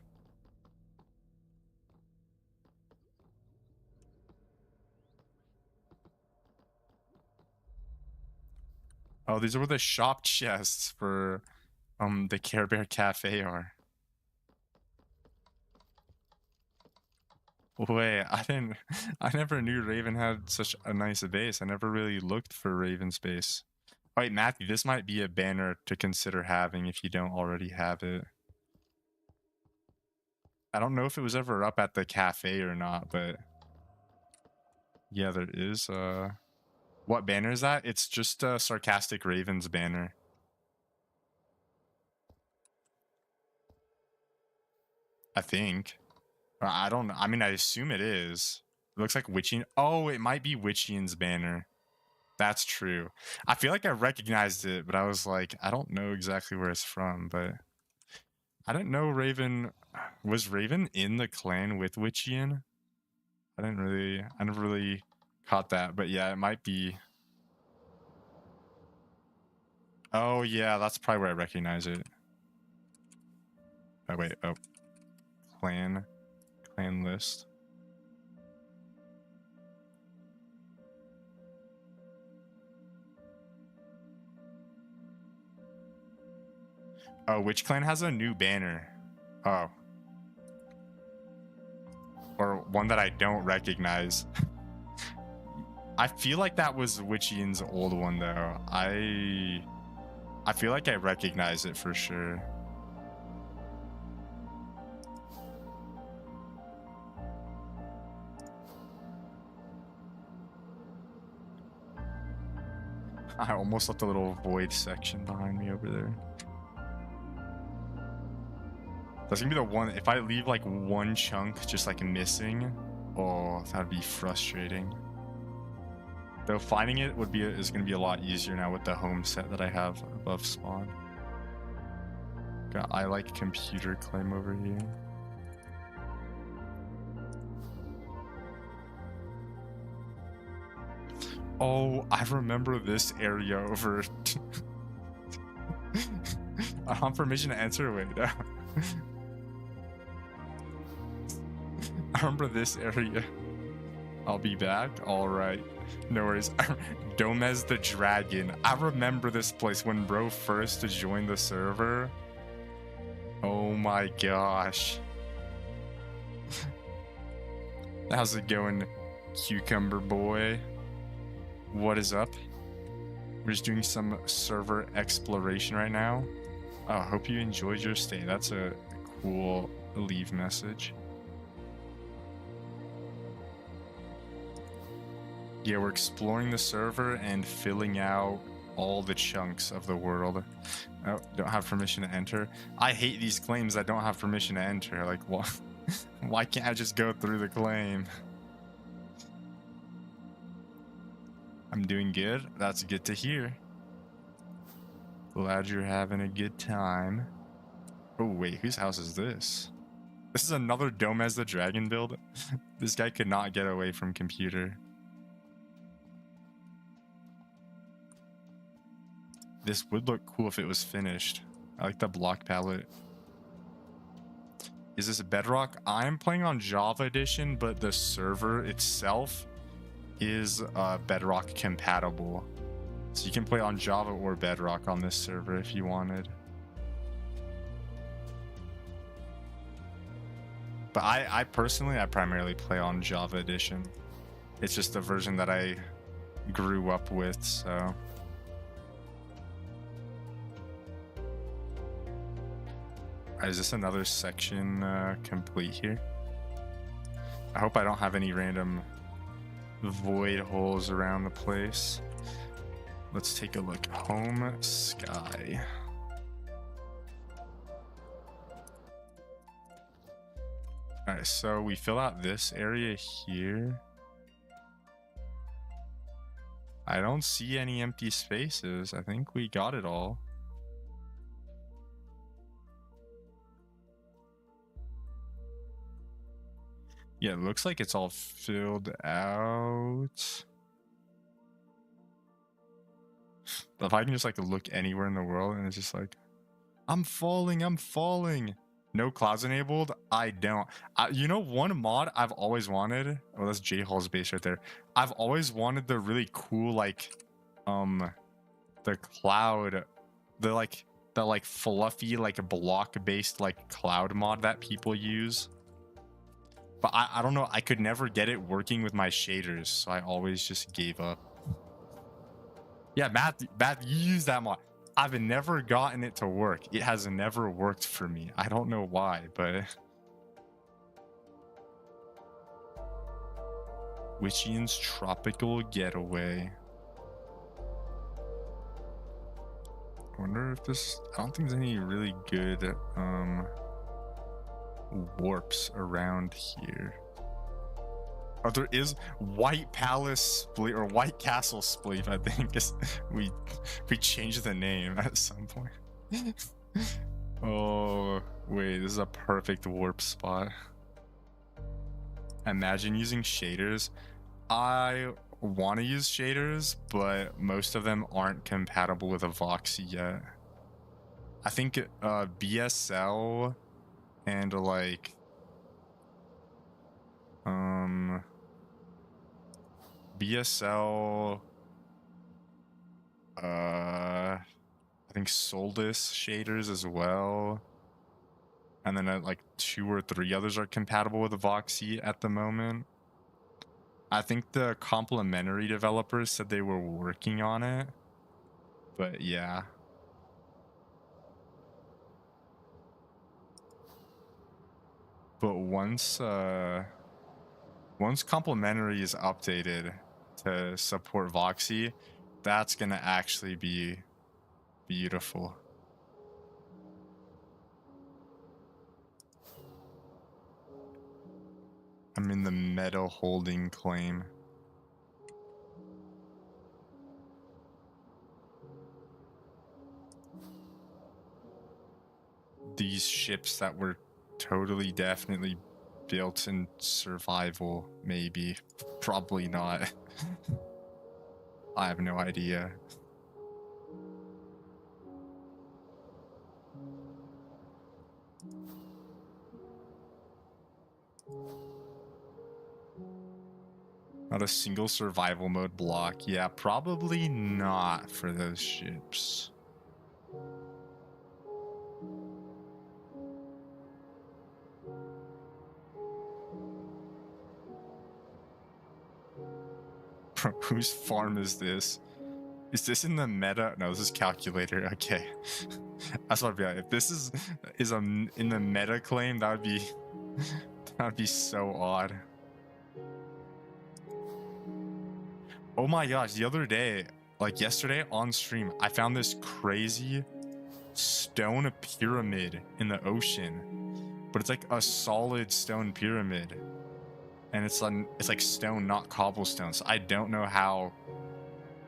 Oh, these are where the shop chests for the Care Bear Cafe are. Wait, I never knew Raven had such a nice base. I never really looked for Raven's base. Wait, Matthew, this might be a banner to consider having if you don't already have it. I don't know if it was ever up at the cafe or not, but yeah, there is. What banner is that? It's just a Sarcastic Raven's banner. I think. I don't know. I mean, I assume it is. It looks like Witchian. Oh, it might be Witchian's banner. That's true. I feel like I recognized it, but I was like, I don't know exactly where it's from, but I didn't know Raven. Was Raven in the clan with Witchian? I never really caught that, but yeah, it might be. Oh yeah, that's probably where I recognize it. Oh wait, oh. Clan list. Oh, which clan has a new banner? Oh. Or one that I don't recognize. I feel like that was Witchian's old one though. I feel like I recognize it for sure. I almost left a little void section behind me over there. That's gonna be the one. If I leave like one chunk just like missing, oh, that'd be frustrating. Though finding it is gonna be a lot easier now with the home set that I have above spawn. Got I like computer claim over here. Oh, I remember this area over. I have permission to enter. Wait, no. I remember this area. I'll be back. All right. No worries. Domez the Dragon. I remember this place when bro first joined the server. Oh my gosh. How's it going, Cucumber Boy? What is up? We're just doing some server exploration right now. Oh, hope you enjoyed your stay. That's a cool leave message. Yeah, we're exploring the server and filling out all the chunks of the world. Oh, don't have permission to enter. I hate these claims that don't have permission to enter. Like, what? Why can't I just go through the claim? I'm doing good. That's good to hear. Glad you're having a good time. Oh, wait, whose house is this? This is another Domez the Dragon build? This guy could not get away from computer. This would look cool if it was finished. I like the block palette. Is this Bedrock? I'm playing on Java Edition, but the server itself is Bedrock compatible. So you can play on Java or Bedrock on this server if you wanted. But I personally, I primarily play on Java Edition. It's just the version that I grew up with, so. Is this another section complete here? I hope I don't have any random void holes around the place. Let's take a look. Home sky. Alright, so we fill out this area here. I don't see any empty spaces. I think we got it all. Yeah, it looks like it's all filled out. If I can just like look anywhere in the world and it's just like, I'm falling. No clouds enabled? I don't. You know, one mod I've always wanted. Oh, that's J Hall's base right there. I've always wanted the really cool, like, the the cloud, the like fluffy like block-based like cloud mod that people use. But I don't know, I could never get it working with my shaders, so I always just gave up. Yeah, Matt, you use that mod. I've never gotten it to work. It has never worked for me. I don't know why, but... Witchian's Tropical Getaway. I wonder if this... I don't think there's any really good warps around here. Oh, there is White Palace Spleef, or White Castle Spleef, I think. We changed the name at some point. Oh, wait, this is a perfect warp spot. Imagine using shaders. I want to use shaders, but most of them aren't compatible with a Voxy yet. I think BSL and like BSL, I think Solstice shaders as well, and then like 2 or 3 others are compatible with Voxy at the moment. I think the complementary developers said they were working on it, but yeah. But once complementary is updated to support Voxy, that's gonna actually be beautiful. I'm in the meta holding claim. These ships that were totally definitely built in survival, maybe. Probably not. I have no idea. Not a single survival mode block. Yeah, probably not for those ships. Bro, whose farm is this? Is this in the meta? No, this is calculator. Okay. That's what I'd be like. If this is in the meta claim, that would be so odd. Oh my gosh, the other day, like yesterday on stream, I found this crazy stone pyramid in the ocean. But it's like a solid stone pyramid. And it's like stone, not cobblestone. So I don't know how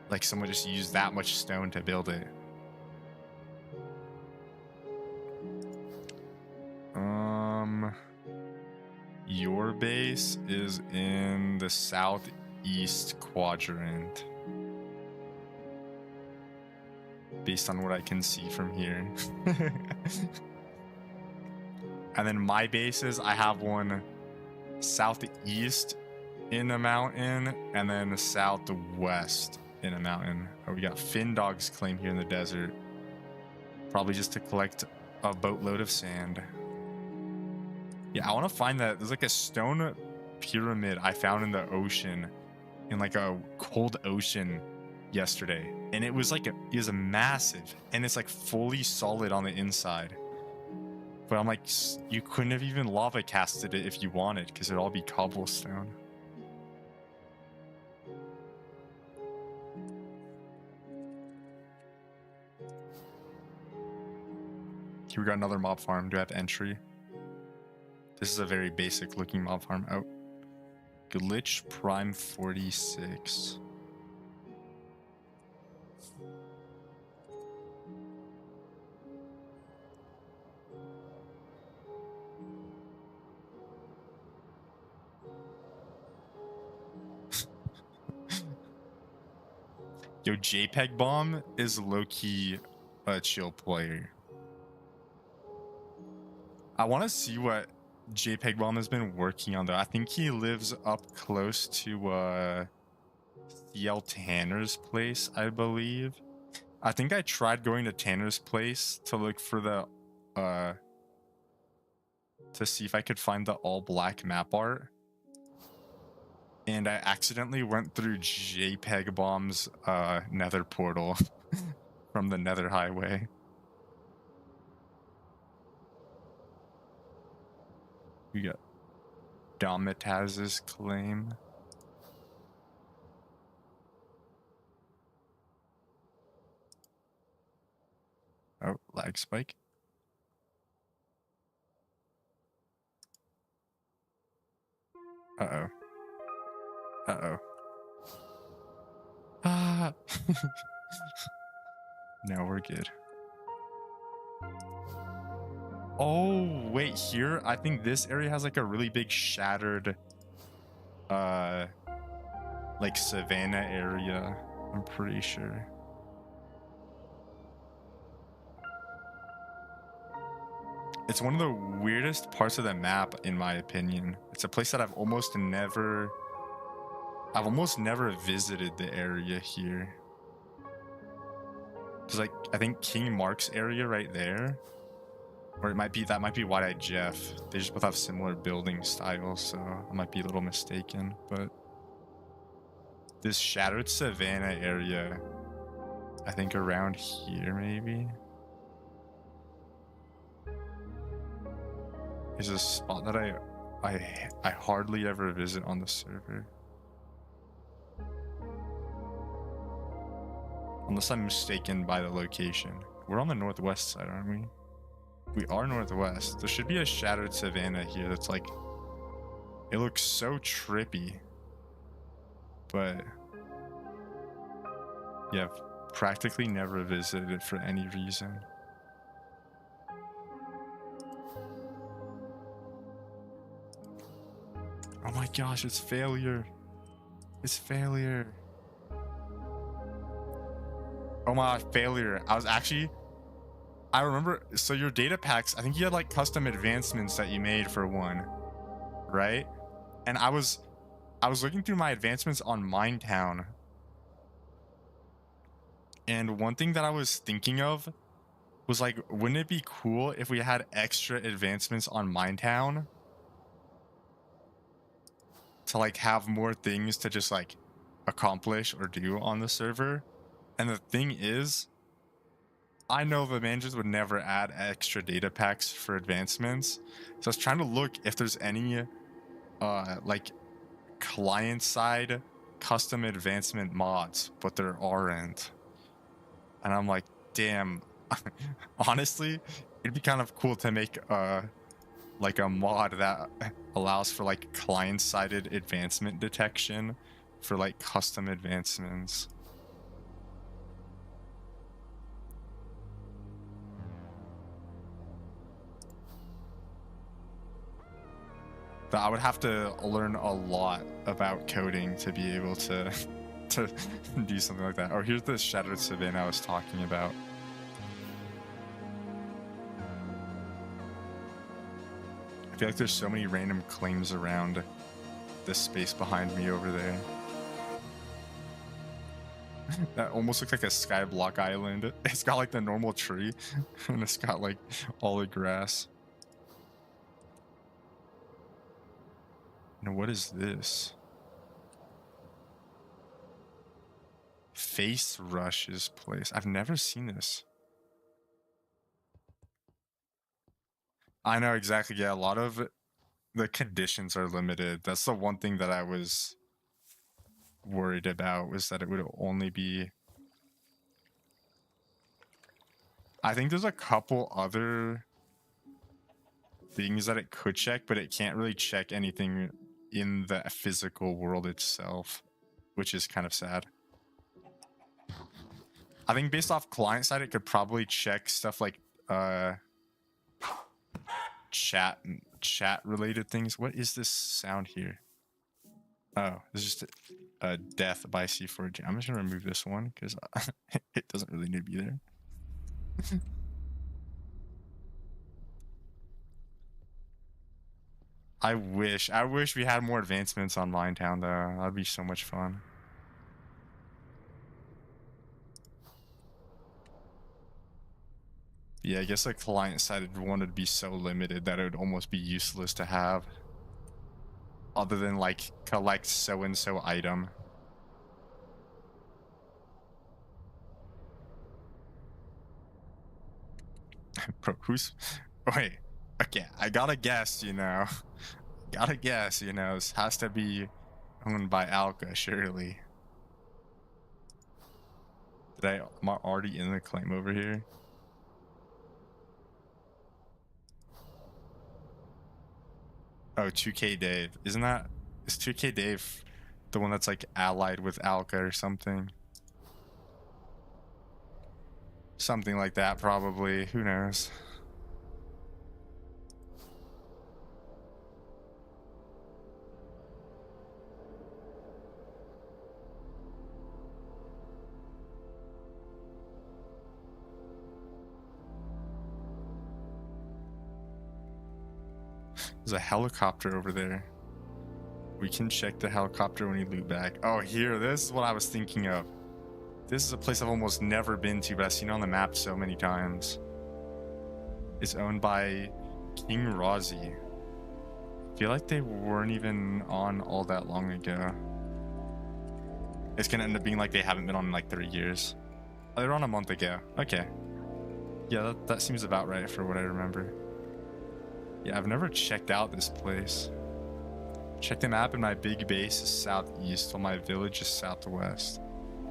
like someone just used that much stone to build it. Your base is in the southeast quadrant. Based on what I can see from here. And then my bases, I have one southeast in a mountain, and then southwest in a mountain. Oh, we got Findog's claim here in the desert. Probably just to collect a boatload of sand. Yeah, I want to find that. There's like a stone pyramid I found in the ocean, in like a cold ocean yesterday. And it was like, it was a massive, and it's like fully solid on the inside. But I'm like, you couldn't have even lava casted it if you wanted, because it'd all be cobblestone. Here we got another mob farm. Do I have entry? This is a very basic looking mob farm. Oh, glitch prime 46. Yo, JPEG Bomb is low-key a chill player. I want to see what JPEG Bomb has been working on though. I think he lives up close to CL Tanner's place, I believe. I think I tried going to Tanner's place to look for the to see if I could find the all black map art, and I accidentally went through JPEG Bomb's nether portal from the nether highway. We got Domitaz's claim. Oh, lag spike. Uh-oh. Uh-oh. Ah. Now we're good. Oh, wait, here? I think this area has like a really big shattered, like savanna area. I'm pretty sure. It's one of the weirdest parts of the map, in my opinion. It's a place that I've almost never visited the area here. There's like, I think King Mark's area right there. Or that might be Wide-Eyed Jeff. They just both have similar building styles, so I might be a little mistaken. But this shattered savanna area, I think around here maybe, is a spot that I hardly ever visit on the server. Unless I'm mistaken by the location. We're on the northwest side, aren't we? We are northwest. There should be a shattered savanna here that's like, it looks so trippy. But yeah, I've practically never visited it for any reason. Oh my gosh, it's failure. It's failure. Oh my gosh, failure. I remember, so your data packs, I think you had like custom advancements that you made for one, right? And I was looking through my advancements on Minetown. And one thing that I was thinking of was like, wouldn't it be cool if we had extra advancements on Minetown to like have more things to just like accomplish or do on the server? And the thing is, I know the managers would never add extra data packs for advancements. So I was trying to look if there's any like client side custom advancement mods, but there aren't. And I'm like, damn, honestly, it'd be kind of cool to make like a mod that allows for like client-sided advancement detection for like custom advancements. But I would have to learn a lot about coding to be able to do something like that. Oh, here's the shattered savanna I was talking about. I feel like there's so many random claims around this space behind me over there. That almost looks like a skyblock island. It's got like the normal tree and it's got like all the grass. And what is this? Face Rush's place. I've never seen this. I know exactly. Yeah, a lot of the conditions are limited. That's the one thing that I was worried about, was that it would only be... I think there's a couple other things that it could check, but it can't really check anything in the physical world itself, which is kind of sad. I think based off client side, it could probably check stuff like chat related things. What is this sound here? Oh, this is just a death by C4G. I'm just gonna remove this one because it doesn't really need to be there. I wish we had more advancements on Minetown though. That'd be so much fun. Yeah, I guess the client side wanted to be so limited that it would almost be useless to have. Other than like collect so-and-so item. Bro, who's... Wait, okay, I gotta guess, you know. Gotta guess, you know, this has to be owned by Alka, surely. Am I already in the claim over here? Oh, 2K Dave. Is 2K Dave the one that's like allied with Alka or something? Something like that, probably. Who knows? There's a helicopter over there. We can check the helicopter when you loot back. Oh, here. This is what I was thinking of. This is a place I've almost never been to, but I've seen it on the map so many times. It's owned by King Rozzy. I feel like they weren't even on all that long ago. It's gonna end up being like they haven't been on in like 3 years. Oh, they were on a month ago. Okay. Yeah, that seems about right for what I remember. Yeah, I've never checked out this place. Check the map and my big base is southeast while my village is southwest.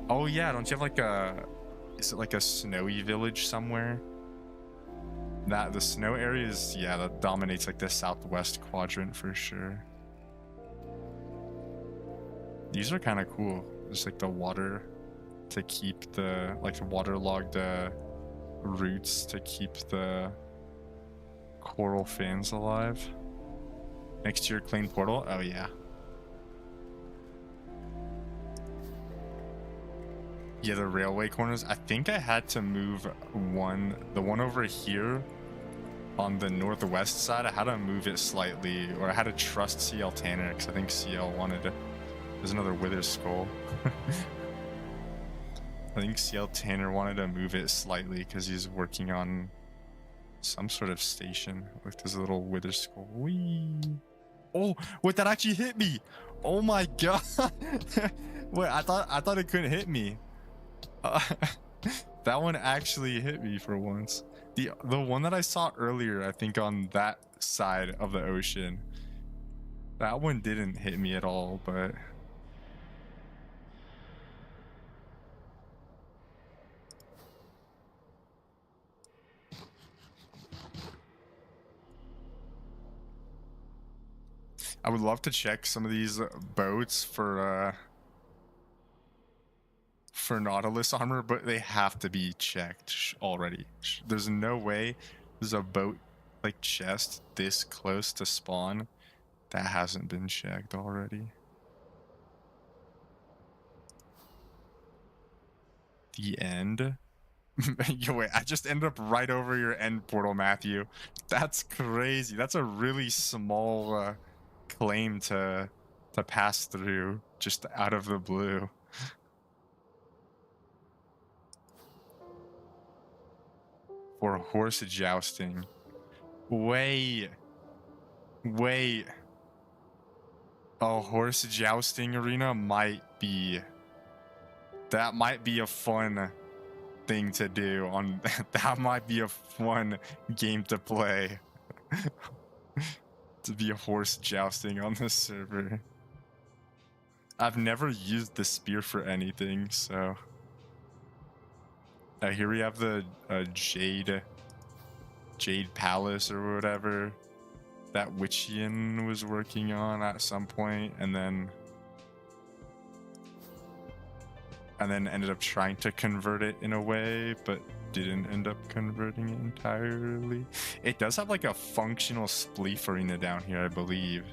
Oh yeah, don't you have like a... Is it like a snowy village somewhere? The snow area is... Yeah, that dominates like the southwest quadrant for sure. These are kind of cool. Just like the water to keep the... Like the waterlogged roots to keep the coral fans alive. Next to your clean portal? Oh yeah. Yeah, the railway corners. I think I had to move the one over here on the northwest side. I had to move it slightly, or I had to trust CL Tanner because I think CL wanted to... There's another wither skull. I think CL Tanner wanted to move it slightly because he's working on some sort of station with this little wither skull. Whee! Oh, wait, that actually hit me. Oh my god. Wait, I thought it couldn't hit me. That one actually hit me for once. The one that I saw earlier, I think on that side of the ocean, that one didn't hit me at all, but I would love to check some of these boats for Nautilus armor, but they have to be checked already. There's no way there's a boat like chest this close to spawn that hasn't been checked already. The end? Yo, wait, I just ended up right over your end portal, Matthew. That's crazy. That's a really small claim to pass through just out of the blue. For horse jousting. Wait. A horse jousting arena might be... That might be a fun thing to do on... That might be a fun game to play. To be a horse jousting on this server. I've never used the spear for anything, so... Here we have the Jade Palace or whatever that Witchian was working on at some point, and then ended up trying to convert it in a way, but didn't end up converting it entirely. It does have like a functional spleef arena down here, I believe.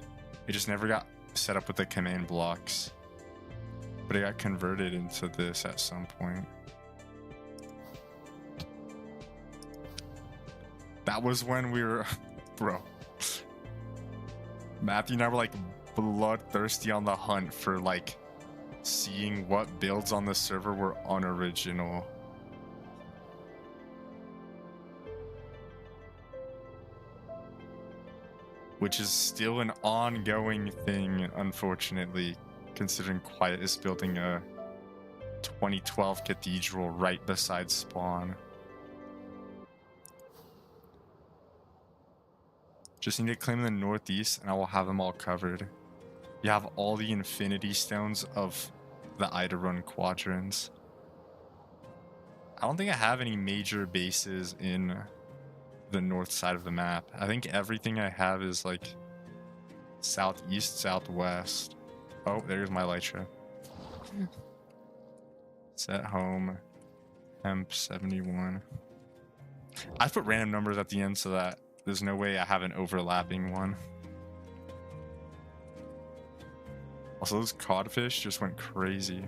It just never got set up with the command blocks, but it got converted into this at some point. That was when we were... Bro. Matthew and I were like bloodthirsty on the hunt for like seeing what builds on the server were unoriginal. which is still an ongoing thing, unfortunately, considering Quiet is building a 2012 cathedral right beside spawn. Just need to claim the northeast and I will have them all covered. You have all the infinity stones of the Eidolon quadrants. I don't think I have any major bases in the north side of the map. I think everything I have is like southeast, southwest. Oh, there's my Elytra. Set home. Hemp 71. I put random numbers at the end so that there's no way I have an overlapping one. Also, those codfish just went crazy.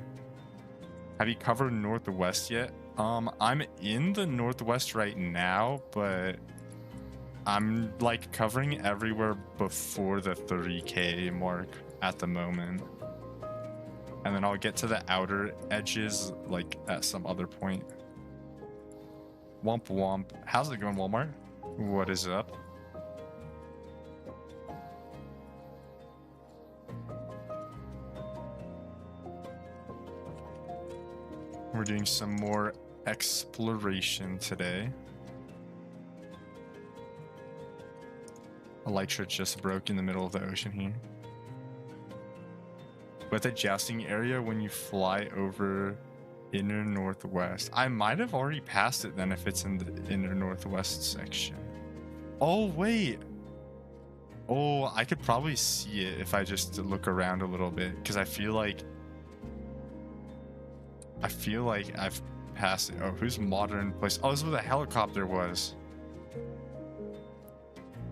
Have you covered northwest yet? I'm in the northwest right now, but I'm like covering everywhere before the 30k mark at the moment. And then I'll get to the outer edges like at some other point. Womp womp. How's it going, Walmart? What is up? We're doing some more exploration today. Elytra just broke in the middle of the ocean here. But the jousting area, when you fly over inner northwest, I might have already passed it then if it's in the inner northwest section. Oh, wait. Oh, I could probably see it if I just look around a little bit, because I feel like I've passed it. Oh, who's modern place? Oh, this is where the helicopter was.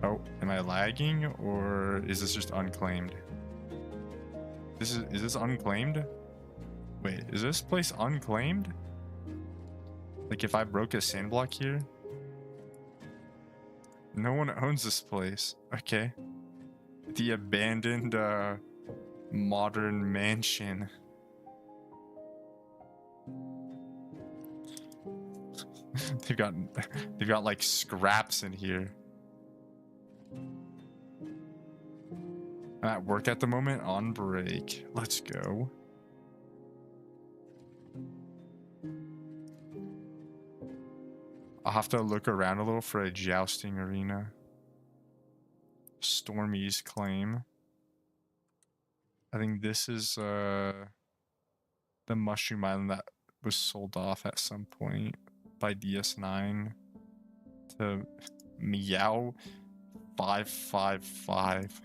Oh, am I lagging or is this just unclaimed? Is this unclaimed? Wait, is this place unclaimed? Like if I broke a sand block here? No one owns this place. Okay. The abandoned modern mansion. they've got like scraps in here. I'm at work at the moment, on break. Let's go. I'll have to look around a little for a jousting arena. Stormy's claim. I think this is the Mushroom Island that was sold off at some point by DS9 to Meow 555.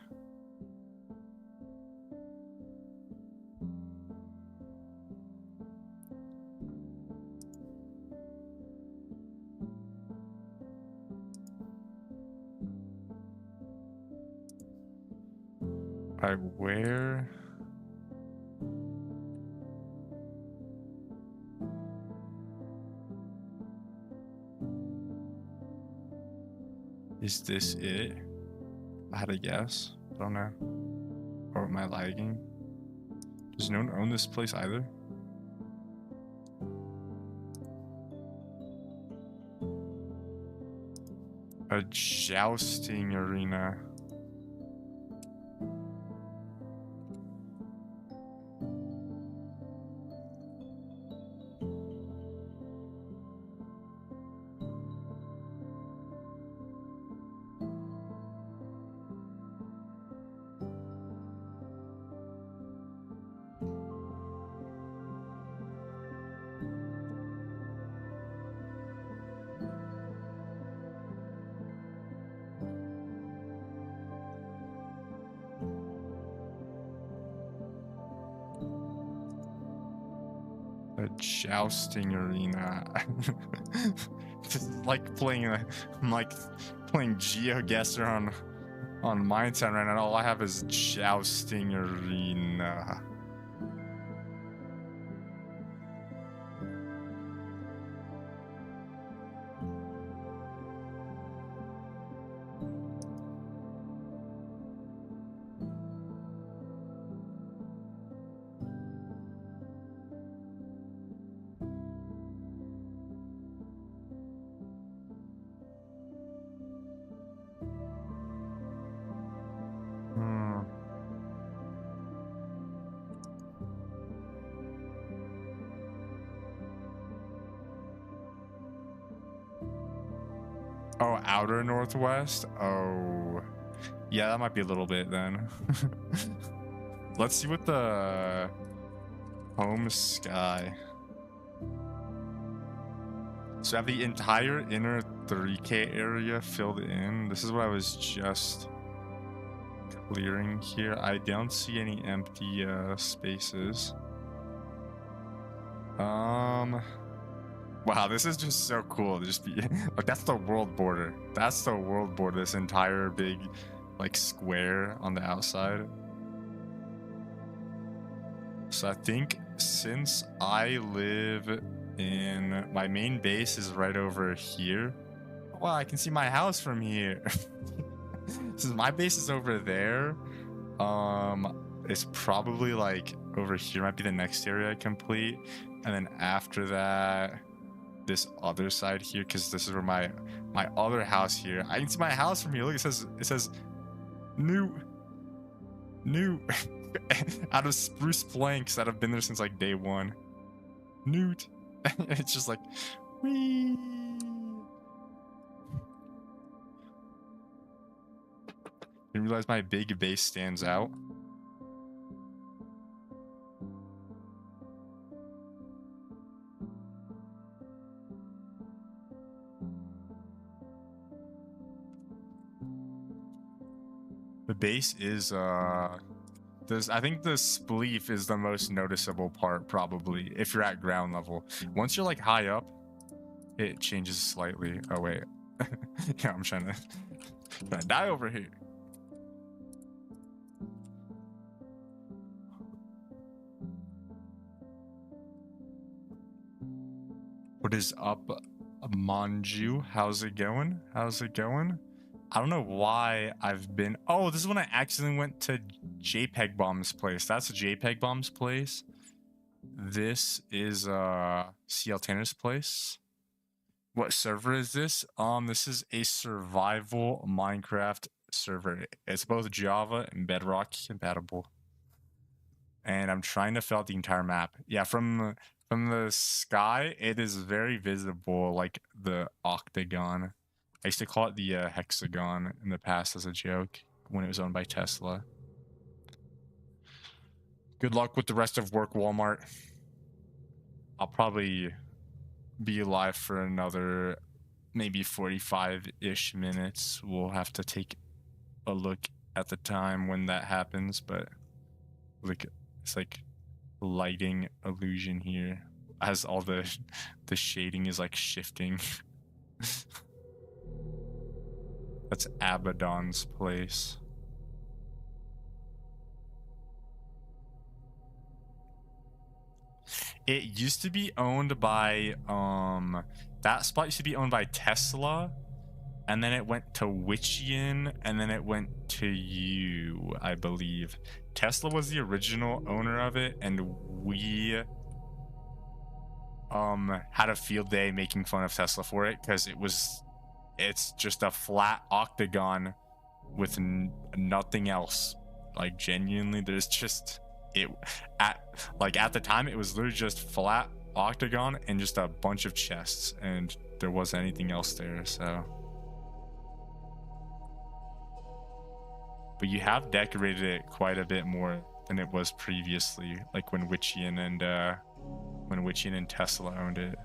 Alright, where? Is this it? I had a guess. I don't know. Or am I lagging? Does no one own this place either? A jousting arena. A jousting arena. This is like playing I'm like playing GeoGuessr on Minetown right now. All I have is jousting arena. Oh, outer northwest? Oh. Yeah, that might be a little bit then. Let's see what the home sky. So I have the entire inner 3K area filled in. This is what I was just clearing here. I don't see any empty spaces. Wow, this is just so cool to just be like, that's the world border. That's the world border, this entire big like square on the outside. So I think since I live in my main base is right over here. Wow, I can see my house from here. Since my base is over there, it's probably like over here might be the next area I complete, and then after that this other side here, because this is where my other house here. I can see my house from here. Look, it says Noot out of spruce planks that have been there since like day one. Noot. It's just like whee. Didn't realize my big base stands out. The base is I think the spleef is the most noticeable part, probably, if you're at ground level. Once you're like high up, it changes slightly. Oh wait. Yeah, I'm trying to die over here. What is up, Manju? How's it going? How's it going? I don't know why I've been... Oh, this is when I accidentally went to JPEG Bomb's place. That's JPEG Bomb's place. This is CL Tanner's place. What server is this? This is a survival Minecraft server. It's both Java and Bedrock compatible. And I'm trying to fill out the entire map. Yeah, from the sky, it is very visible, like the octagon. I used to call it the hexagon in the past as a joke when it was owned by Tesla. Good luck with the rest of work, Walmart. I'll probably be alive for another maybe 45-ish minutes. We'll have to take a look at the time when that happens, but look, it's like lighting illusion here as all the shading is like shifting. That's Abaddon's place. It used to be owned by that spot used to be owned by Tesla, and then it went to Witchian, and then it went to you, I believe. Tesla was the original owner of it, and we had a field day making fun of Tesla for it, because it's just a flat octagon with nothing else. Like, genuinely, there's just at the time it was literally just flat octagon and just a bunch of chests, and there wasn't anything else there. So, but you have decorated it quite a bit more than it was previously, like when Witchian and Tesla owned it.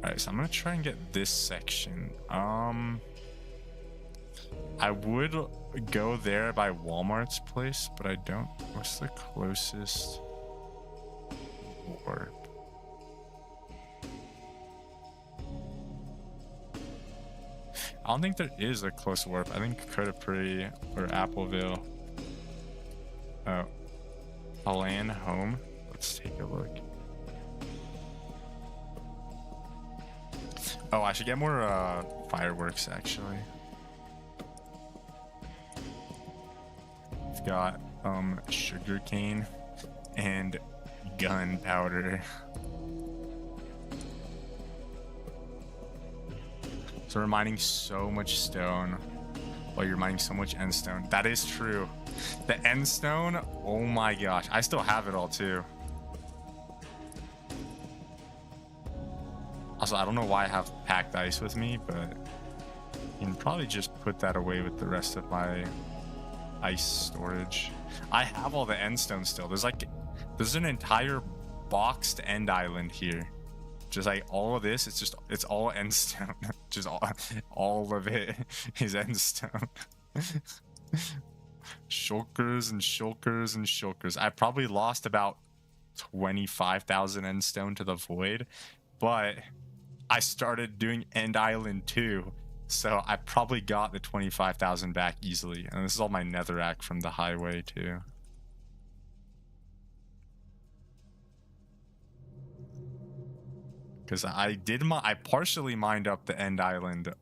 Alright, so I'm gonna try and get this section. I would go there by Walmart's place, but I don't. What's the closest warp? I don't think there is a close warp. I think Codapri or Appleville. Oh, Alan home. Let's take a look. Oh, I should get more fireworks actually. We've got sugarcane and gunpowder. So we're mining so much stone while you're mining so much end stone. That is true. The end stone, oh my gosh. I still have it all too. Also, I don't know why I have packed ice with me, but you can probably just put that away with the rest of my ice storage. I have all the end stones still. There's an entire boxed end island here. Just like all of this, it's all end stone. Just all of it is end stone. Shulkers and shulkers and shulkers. I probably lost about 25,000 end stone to the void, but I started doing End Island 2, so I probably got the 25,000 back easily. And this is all my netherrack from the highway too. Because I partially mined up the End Island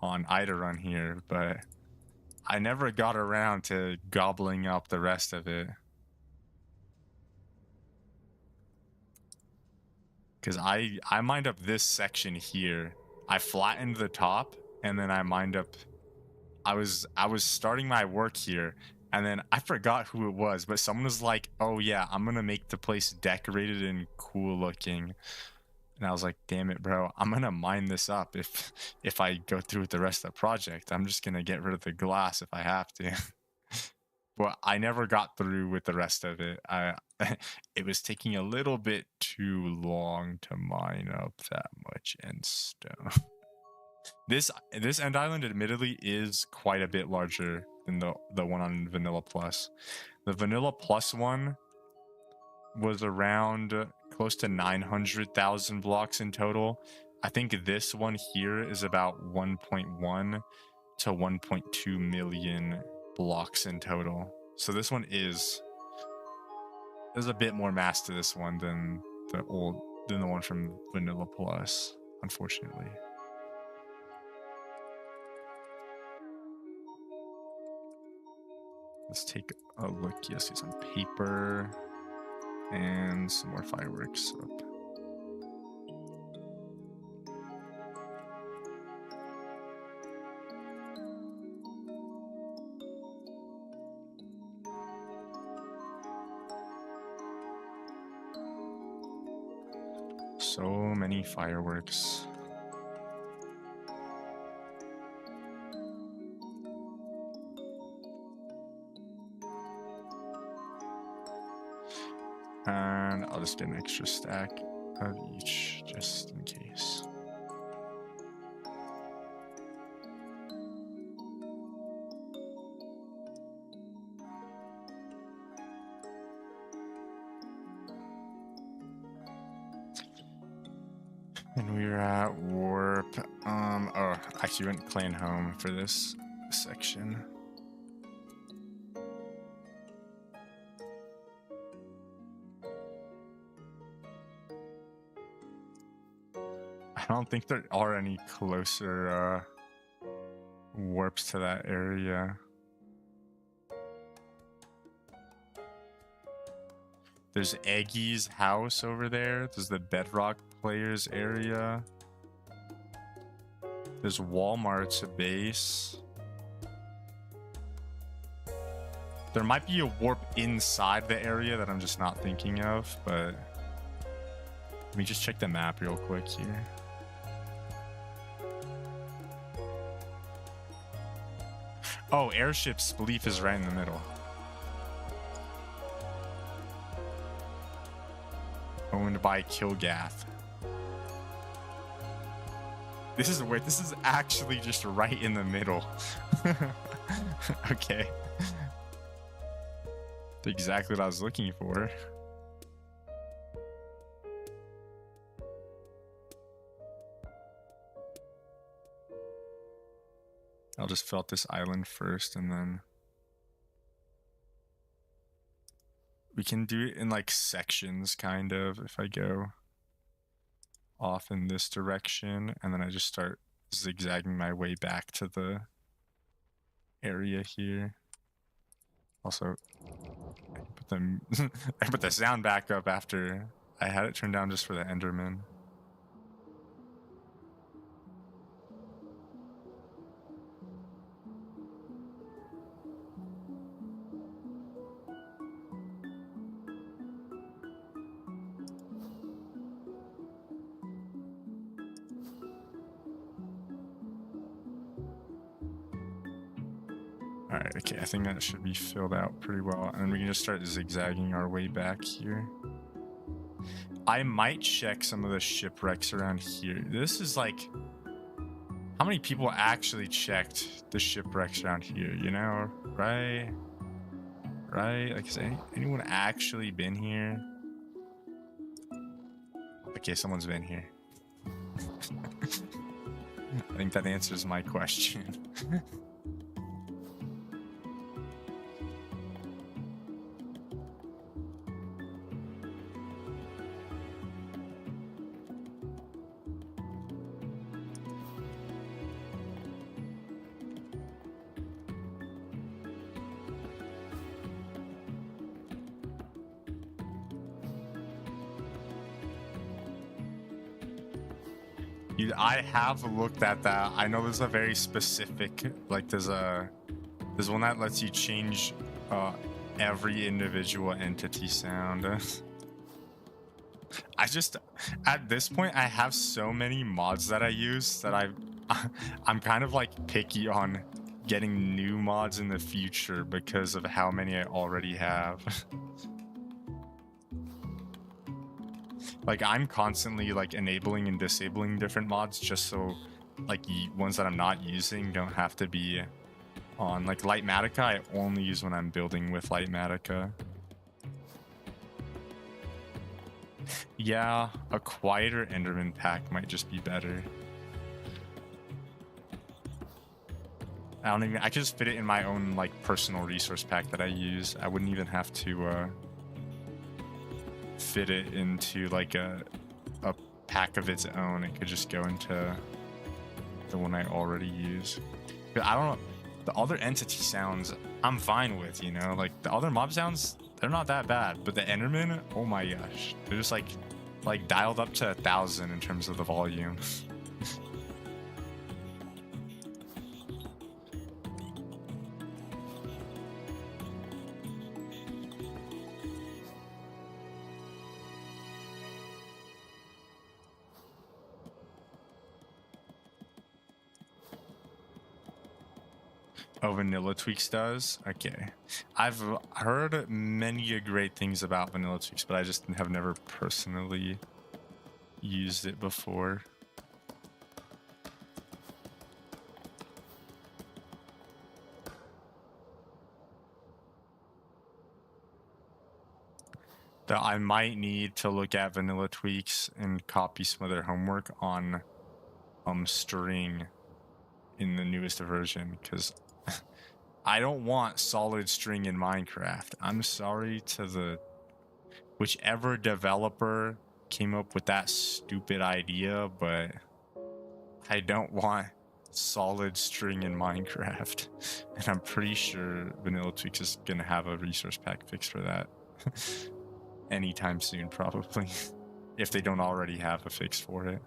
on Ida Run here, but I never got around to gobbling up the rest of it. Because I mined up this section here. I flattened the top, and then I mined up... I was starting my work here, and then I forgot who it was, but someone was like, oh yeah, I'm gonna make the place decorated and cool looking. And I was like, damn it, bro, I'm gonna mine this up if I go through with the rest of the project. I'm just gonna get rid of the glass if I have to. But I never got through with the rest of it. It was taking a little bit too long to mine up that much end stone. This end island admittedly is quite a bit larger than the one on Vanilla Plus. The Vanilla Plus one was around close to 900,000 blocks in total. I think this one here is about 1.1 to 1.2 million blocks in total. So this one there's a bit more mass to this one than the one from Vanilla Plus, unfortunately. Let's take a look. You'll see some paper and some more fireworks up. So many fireworks. And I'll just get an extra stack of each just in case. And we're at warp. Oh, actually went clan home for this section. I don't think there are any closer warps to that area. There's Eggy's house over there. There's the Bedrock Players area. There's Walmart's base. There might be a warp inside the area that I'm just not thinking of, but let me just check the map real quick here. Oh, Airship's belief is right in the middle. Owned by Kilgath. This is weird. This is actually just right in the middle. Okay. Exactly what I was looking for. I'll just fill out this island first, and then we can do it in like sections, kind of. If I go off in this direction, and then I just start zigzagging my way back to the area here. Also, I put the sound back up after I had it turned down just for the Enderman. All right, okay, I think that should be filled out pretty well. And then we can just start zigzagging our way back here. I might check some of the shipwrecks around here. This is like, how many people actually checked the shipwrecks around here, you know? Right? Right? Like, has anyone actually been here? Okay, someone's been here. I think that answers my question. Dude, I have looked at that. I know there's a very specific, like there's one that lets you change every individual entity sound. I just, at this point, I have so many mods that I use that I'm kind of like picky on getting new mods in the future because of how many I already have. Like, I'm constantly like enabling and disabling different mods just so like ones that I'm not using don't have to be on. Like Lightmatica, I only use when I'm building with Lightmatica. Yeah, a quieter Enderman pack might just be better. I could just fit it in my own like personal resource pack that I use. I wouldn't even have to fit it into like a pack of its own. It could just go into the one I already use. But I don't know, the other entity sounds I'm fine with, you know, like the other mob sounds, they're not that bad, but the Enderman, oh my gosh, they're just like dialed up to 1,000 in terms of the volume. Oh, Vanilla Tweaks does? Okay. I've heard many great things about Vanilla Tweaks, but I just have never personally used it before. That I might need to look at Vanilla Tweaks and copy some of their homework on string in the newest version, because I don't want solid string in Minecraft. I'm sorry to the whichever developer came up with that stupid idea, but I don't want solid string in Minecraft. And I'm pretty sure Vanilla Tweaks is gonna have a resource pack fix for that anytime soon, probably, if they don't already have a fix for it.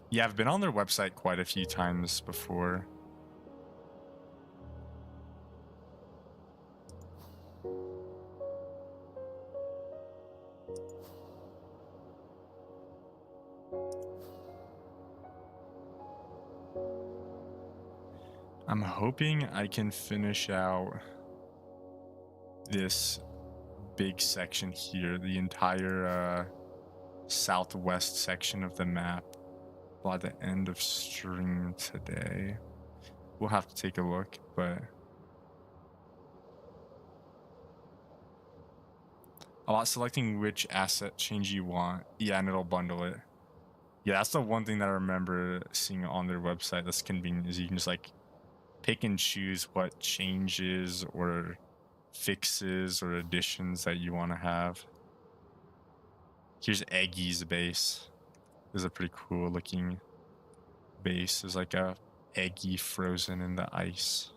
Yeah, I've been on their website quite a few times before. I'm hoping I can finish out this big section here, the entire southwest section of the map, by the end of stream today. We'll have to take a look, but about selecting which asset change you want. Yeah, and it'll bundle it. Yeah, that's the one thing that I remember seeing on their website that's convenient, is you can just like pick and choose what changes or fixes or additions that you want to have. Here's Eggy's base. This is a pretty cool looking base. There's like a Eggy frozen in the ice.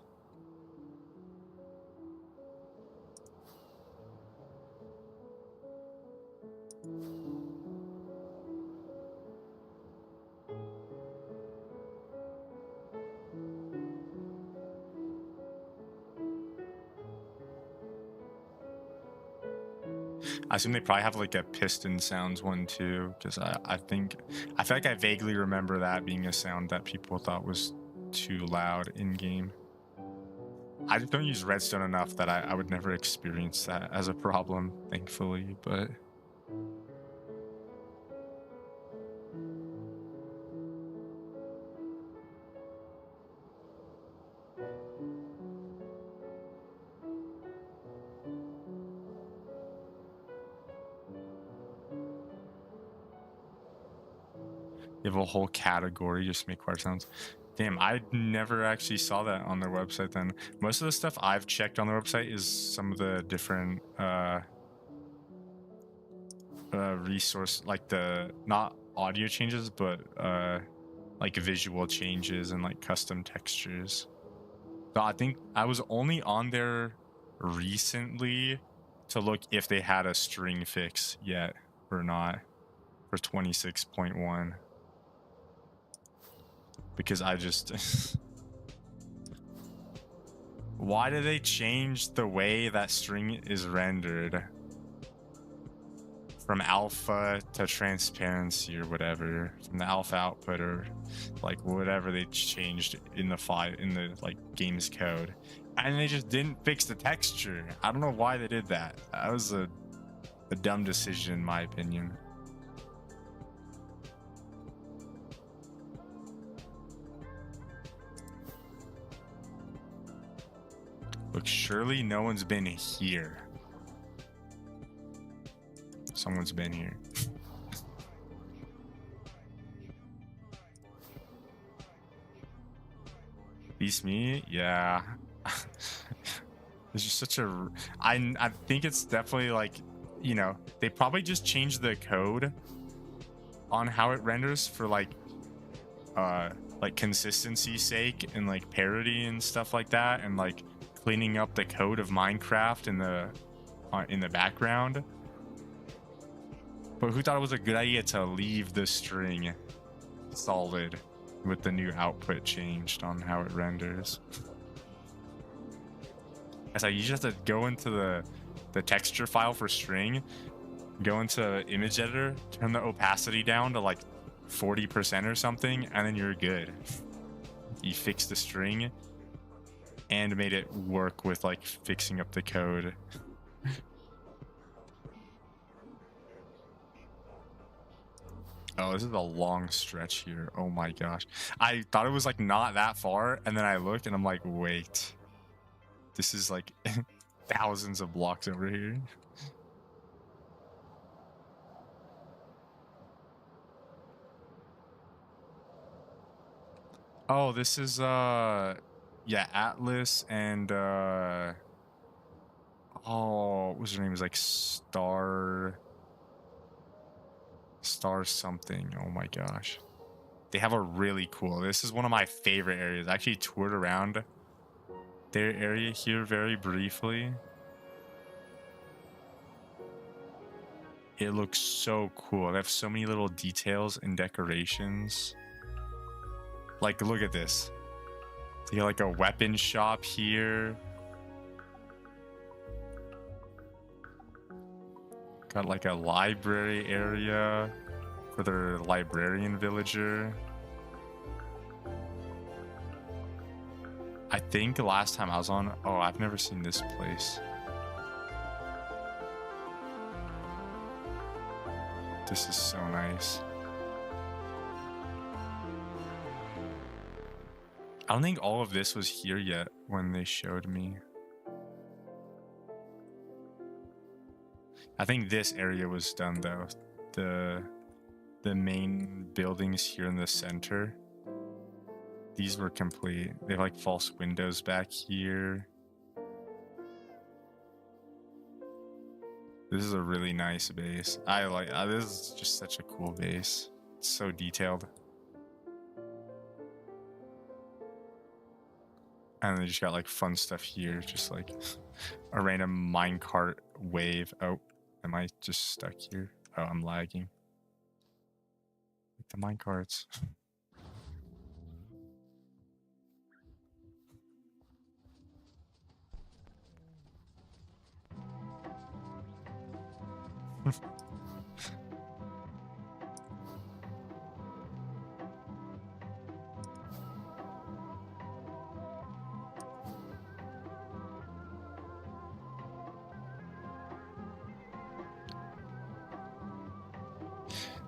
I assume they probably have like a piston sounds one too, because I feel like I vaguely remember that being a sound that people thought was too loud in game. I just don't use redstone enough that I would never experience that as a problem, thankfully, but you have a whole category just make quiet sounds. Damn, I never actually saw that on their website then. Most of the stuff I've checked on their website is some of the different resource, like the not audio changes, but like visual changes and like custom textures. So I think I was only on there recently to look if they had a string fix yet or not for 26.1. Because I just why did they change the way that string is rendered from alpha to transparency or whatever, from the alpha output or like whatever they changed in the file in the like game's code, and they just didn't fix the texture? I don't know why they did that. That was a dumb decision in my opinion. Look, surely no one's been here. Someone's been here. Beats me? Yeah. It's just such a... I think it's definitely like, you know, they probably just changed the code on how it renders for like consistency's sake and like parity and stuff like that, and like cleaning up the code of Minecraft in the background. But who thought it was a good idea to leave the string solid with the new output changed on how it renders? It's like you just have to go into the texture file for string, go into image editor, turn the opacity down to like 40% or something, and then you're good. You fix the string and made it work with like fixing up the code. Oh, this is a long stretch here. Oh my gosh. I thought it was like not that far, and then I look and I'm like, wait. This is like thousands of blocks over here. Oh, this is yeah, Atlas and oh, what was her name? It was like Star something. Oh my gosh. They have a really cool, this is one of my favorite areas. I actually toured around their area here very briefly. It looks so cool. They have so many little details and decorations. Like, look at this. They got like a weapon shop here. Got like a library area for their librarian villager. I think the last time I was on... Oh, I've never seen this place. This is so nice. I don't think all of this was here yet when they showed me. I think this area was done though. The main buildings here in the center. These were complete. They have like false windows back here. This is a really nice base. I like this is just such a cool base. It's so detailed. And they just got like fun stuff here, just like a random minecart wave. Oh, am I just stuck here? Oh, I'm lagging. Like the minecarts.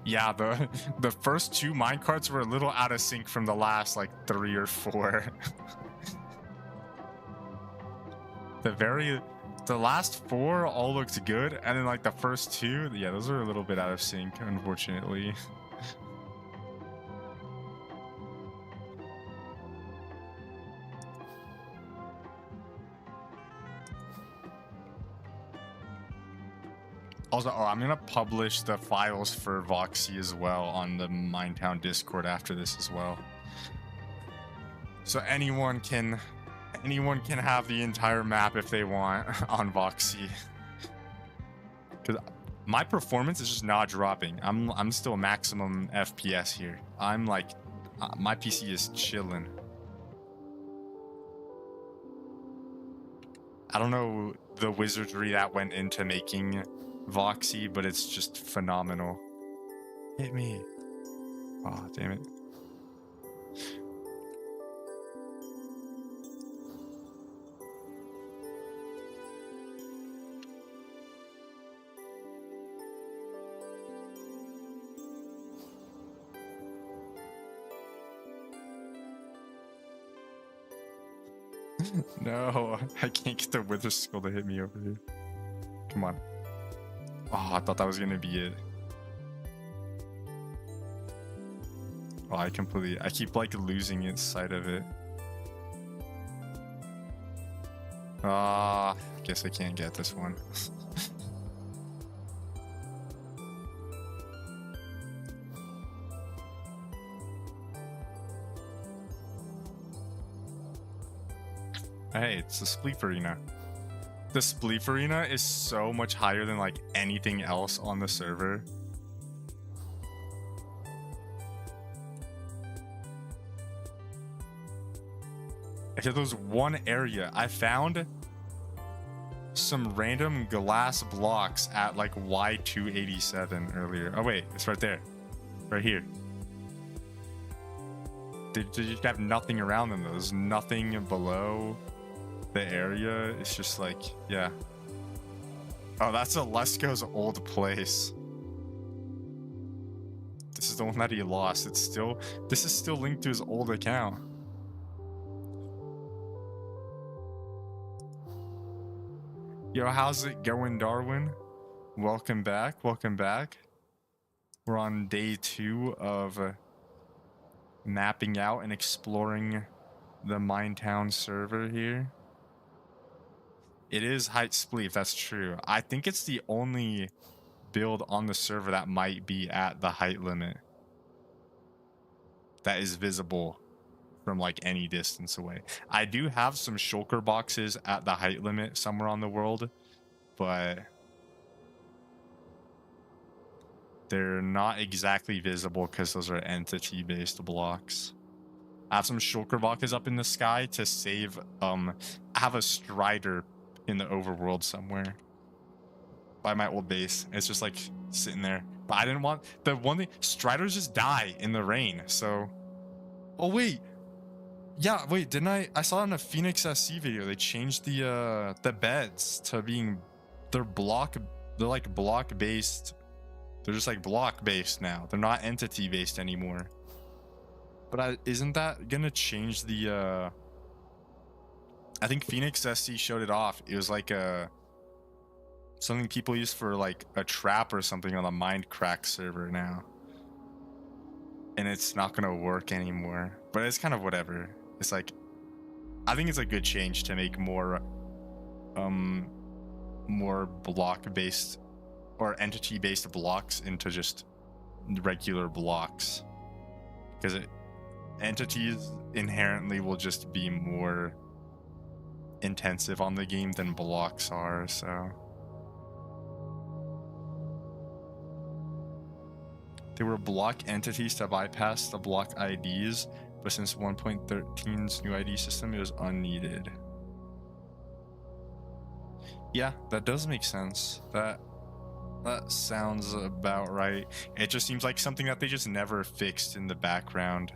Yeah, the first 2 minecarts were a little out of sync from the last like 3 or 4. The last 4 all looked good, and then like the first 2, yeah, those are a little bit out of sync, unfortunately. Also, I'm gonna publish the files for Voxy as well on the Minetown Discord after this as well. So anyone can have the entire map if they want on Voxy. Because my performance is just not dropping. I'm still maximum FPS here. I'm like, my PC is chilling. I don't know the wizardry that went into making Voxy, but it's just phenomenal. Hit me. Oh, damn it. No, I can't get the wither skull to hit me over here. Come on. Oh, I thought that was gonna be it. Oh, I keep like losing its sight of it. Ah, guess I can't get this one. Hey, it's the Spleef Arena. The Spleef Arena is so much higher than like anything else on the server. Except there was one area. I found some random glass blocks at like Y287 earlier. Oh wait, it's right there. Right here. They just have nothing around them though. There's nothing below the area. It's just like, yeah. Oh, that's Alesko's old place. This is the one that he lost. This is still linked to his old account. Yo, how's it going, Darwin? Welcome back. Welcome back. We're on day 2 of mapping out and exploring the Minetown server here. It is height spleef, that's true. I think it's the only build on the server that might be at the height limit that is visible from like any distance away. I do have some shulker boxes at the height limit somewhere on the world, but they're not exactly visible because those are entity-based blocks. I have some shulker boxes up in the sky to save. I have a strider in the overworld somewhere by my old base. It's just like sitting there, but I didn't want the one thing. Striders just die in the rain. So, oh wait, yeah, wait, didn't I saw in a Phoenix SC video they changed the beds to being they're like block based. They're just like block based now. They're not entity based anymore. But isn't that gonna change the I think Phoenix SC showed it off. It was like something people use for like a trap or something on the Mindcrack server now. And it's not gonna work anymore. But it's kind of whatever. It's like, I think it's a good change to make more block based or entity based blocks into just regular blocks. Because entities inherently will just be more intensive on the game than blocks are, so they were block entities to bypass the block IDs, but since 1.13's new ID system, it was unneeded. Yeah, that does make sense. That sounds about right. It just seems like something that they just never fixed in the background.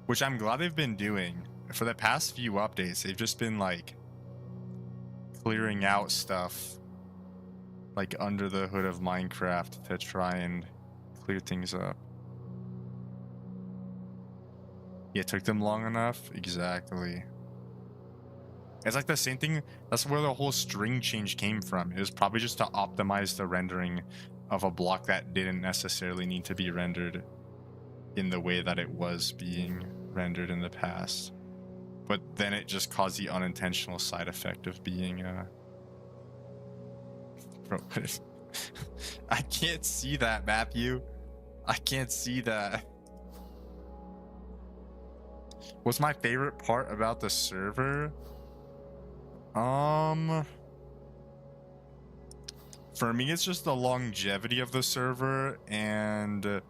Which I'm glad they've been doing. For the past few updates, they've just been like clearing out stuff like under the hood of Minecraft to try and clear things up. Yeah, it took them long enough? Exactly. It's like the same thing. That's where the whole string change came from. It was probably just to optimize the rendering of a block that didn't necessarily need to be rendered in the way that it was being rendered in the past. But then it just caused the unintentional side effect of being I can't see that, Matthew. I can't see that. What's my favorite part about the server? For me, it's just the longevity of the server and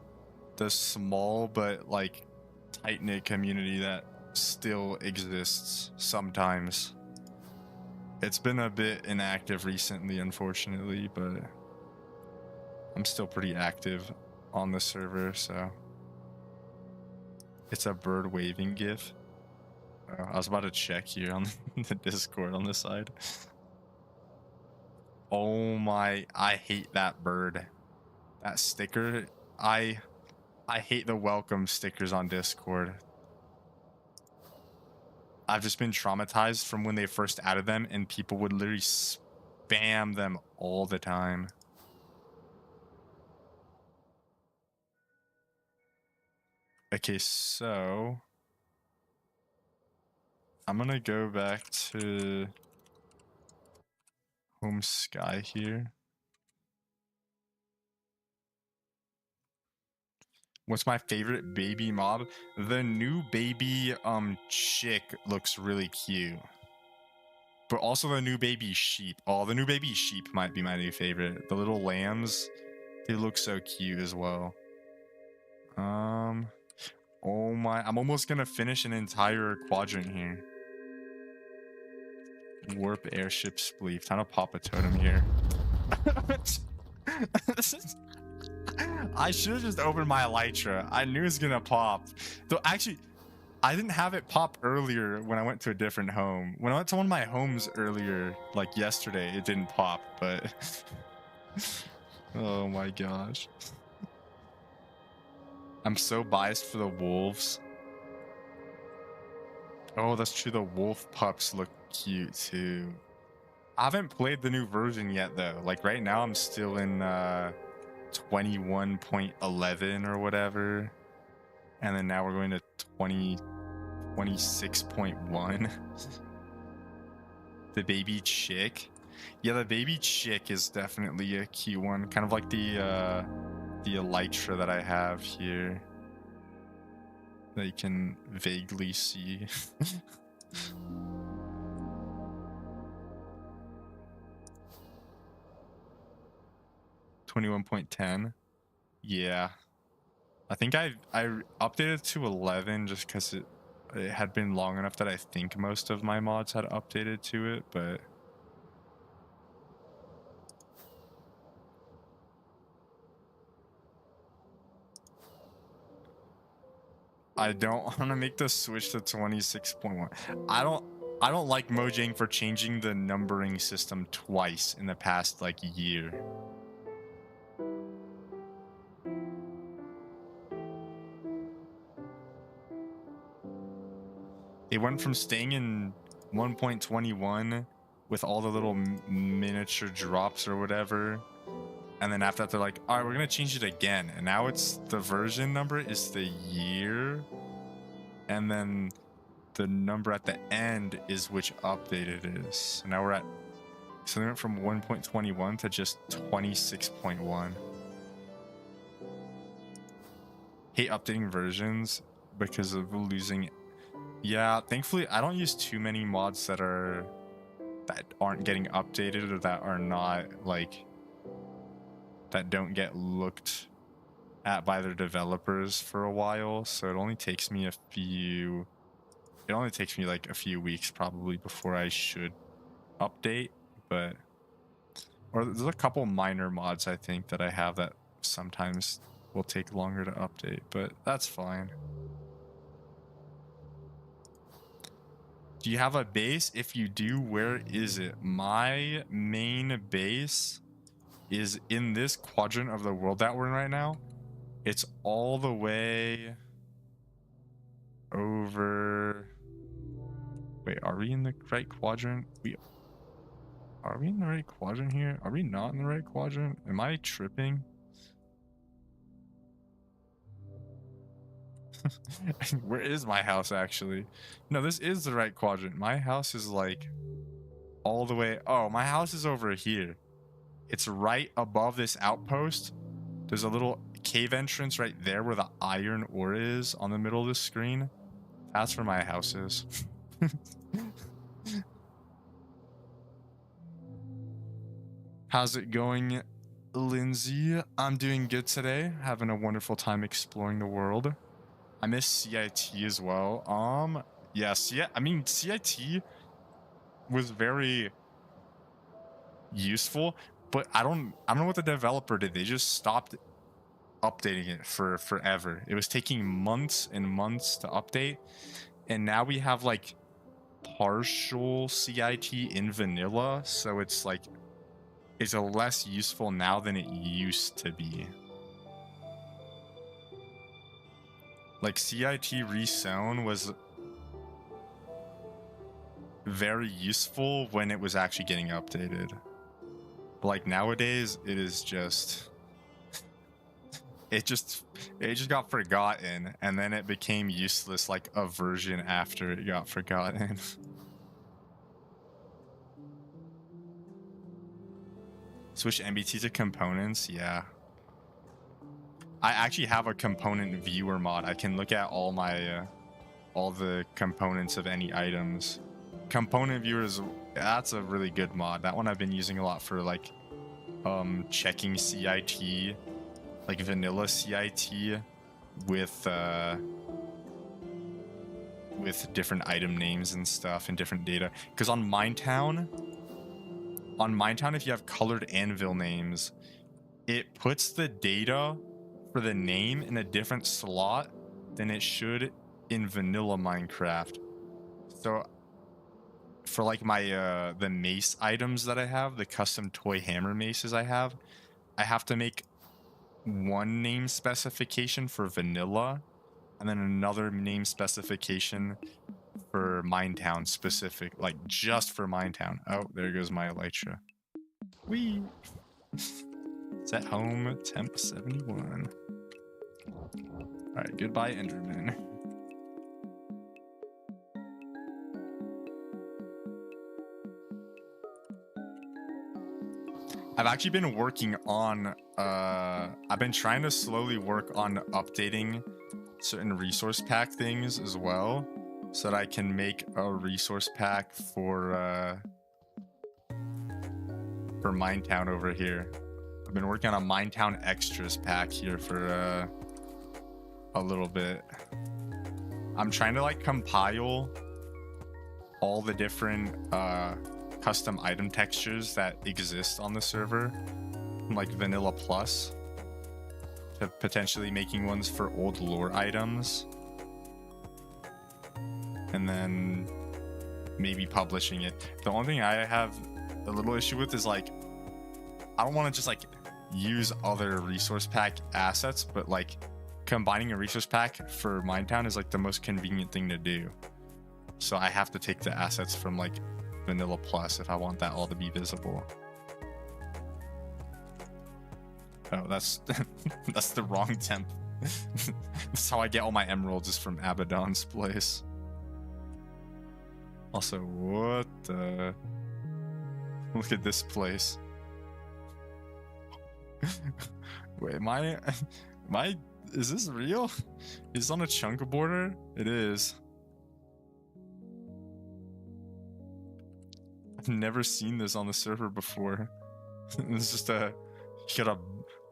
the small but like tight-knit community that still exists sometimes. It's been a bit inactive recently, unfortunately, but I'm still pretty active on the server, so it's a bird waving gif. I was about to check here on the Discord on the side. Oh my, I hate that bird. That sticker. I hate the welcome stickers on Discord. I've just been traumatized from when they first added them and people would literally spam them all the time. Okay, so I'm gonna go back to home sky here. What's my favorite baby mob? The new baby chick looks really cute. But also the new baby sheep. Oh, the new baby sheep might be my new favorite. The little lambs, they look so cute as well. Oh my, I'm almost gonna finish an entire quadrant here. Warp airship spleef. Time to pop a totem here. I should have just opened my elytra. I knew it was gonna pop. Though actually, I didn't have it pop earlier when I went to a different home. When I went to one of my homes earlier, like yesterday, it didn't pop, but oh my gosh. I'm so biased for the wolves. Oh, that's true. The wolf pups look cute too. I haven't played the new version yet though. Like right now I'm still in 21.11 or whatever. And then now we're going to 26.1. The baby chick. Yeah, the baby chick is definitely a cute one. Kind of like the elytra that I have here. That you can vaguely see. 21.10. Yeah. I think I updated to 11 just because it had been long enough that I think most of my mods had updated to it, but I don't want to make the switch to 26.1. I don't like Mojang for changing the numbering system twice in the past like year. It went from staying in 1.21 with all the little miniature drops or whatever, and then after that they're like, all right, we're gonna change it again, and now it's the version number is the year, and then the number at the end is which update it is. So now we're at, so they went from 1.21 to just 26.1. Hate updating versions because of losing. Yeah, thankfully I don't use too many mods that aren't getting updated or that are not like that don't get looked at by their developers for a while. So it only takes me like a few weeks probably before I should update, but or there's a couple minor mods I think that I have that sometimes will take longer to update, but that's fine. Do you have a base? If you do, where is it? My main base is in this quadrant of the world that we're in right now. It's all the way over. Wait, are we in the right quadrant? Are we in the right quadrant here? Are we not in the right quadrant? Am I tripping? Where is my house actually? No, this is the right quadrant. My house is like all the way. Oh, my house is over here. It's right above this outpost. There's a little cave entrance right there where the iron ore is on the middle of the screen. That's where my house is. How's it going, Lindsay? I'm doing good today. Having a wonderful time exploring the world. I miss CIT as well. Yeah, CIT was very useful, but I don't know what the developer did. They just stopped updating it for forever. It was taking months and months to update, and now we have like partial CIT in vanilla, so it's like it's a less useful now than it used to be. Like CIT resown was very useful when it was actually getting updated. But like nowadays it is just it just got forgotten, and then it became useless like a version after it got forgotten. Switch MBT to components, yeah. I actually have a component viewer mod. I can look at all my all the components of any items. Component viewers, that's a really good mod. That one I've been using a lot for like checking CIT, like vanilla CIT with different item names and stuff and different data. Because on Minetown, if you have colored anvil names, it puts the data for the name in a different slot than it should in vanilla Minecraft. So for like my the mace items that I have, the custom toy hammer maces I have to make one name specification for vanilla and then another name specification for Minetown specific, like just for Minetown. Oh, there goes my elytra. Whee! Set home temp 71. Alright, goodbye Enderman. I've actually been working on I've been trying to slowly work on updating certain resource pack things as well, so that I can make a resource pack for Minetown over here. I've been working on a Minetown extras pack here for a little bit. I'm trying to like compile all the different custom item textures that exist on the server, like vanilla plus, to potentially making ones for old lore items, and then maybe publishing it. The only thing I have a little issue with is like I don't want to just like use other resource pack assets, but like combining a resource pack for Minetown is like the most convenient thing to do. So I have to take the assets from like vanilla plus if I want that all to be visible. Oh, that's that's the wrong temp. That's how I get all my emeralds, is from Abaddon's place. Also, what the? Look at this place. Wait, is this real? Is this on a chunk border? It is. I've never seen this on the server before. It's just you got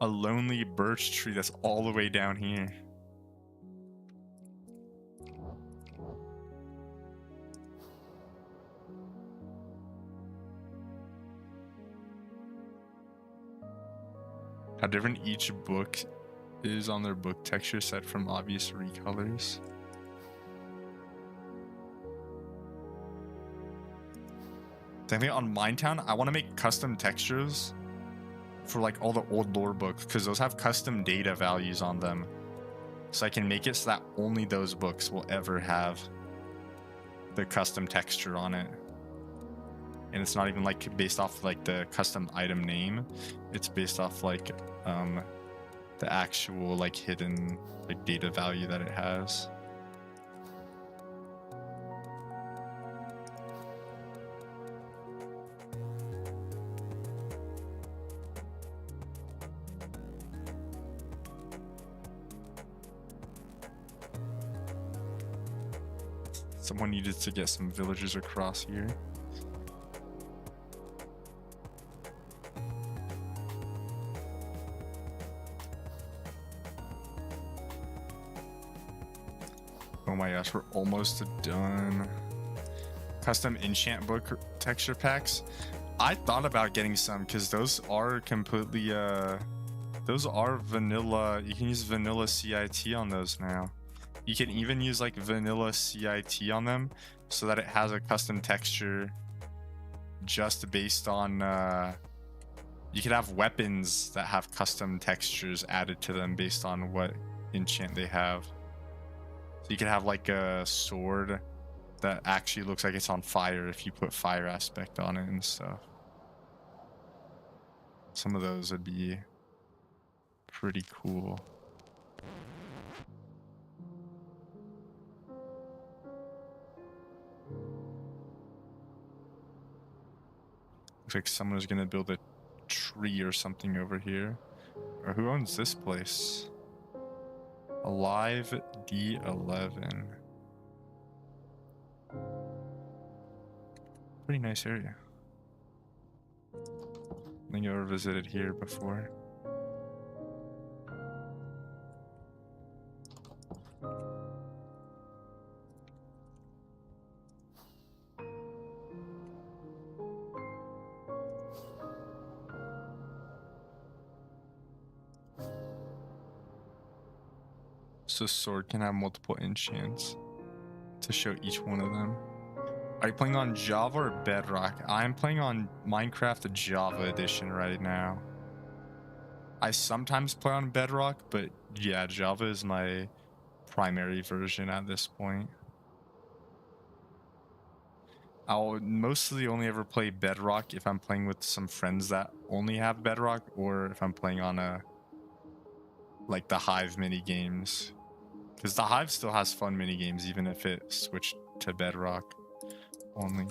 a lonely birch tree that's all the way down here. How different each book is on their book texture set from obvious recolors. think on Minetown, I want to make custom textures for like all the old lore books, because those have custom data values on them. So I can make it so that only those books will ever have the custom texture on it. And it's not even like based off like the custom item name. It's based off like the actual like hidden like data value that it has. Someone needed to get some villagers across here. Oh my gosh, we're almost done. Custom enchant book texture packs. I thought about getting some because those are completely those are vanilla. You can use vanilla CIT on those now. You can even use like vanilla CIT on them so that it has a custom texture just based on you could have weapons that have custom textures added to them based on what enchant they have. So you could have like a sword that actually looks like it's on fire if you put fire aspect on it and stuff. Some of those would be pretty cool. Looks like someone's gonna build a tree or something over here. Or who owns this place? Alive D11. Pretty nice area. I think I ever visited here before. So sword can have multiple enchants to show each one of them. Are you playing on Java or Bedrock? I'm playing on Minecraft Java edition right now. I sometimes play on Bedrock, but yeah, Java is my primary version at this point. I'll mostly only ever play Bedrock if I'm playing with some friends that only have Bedrock, or if I'm playing on like the Hive mini games. Because the Hive still has fun mini games even if it switched to Bedrock only.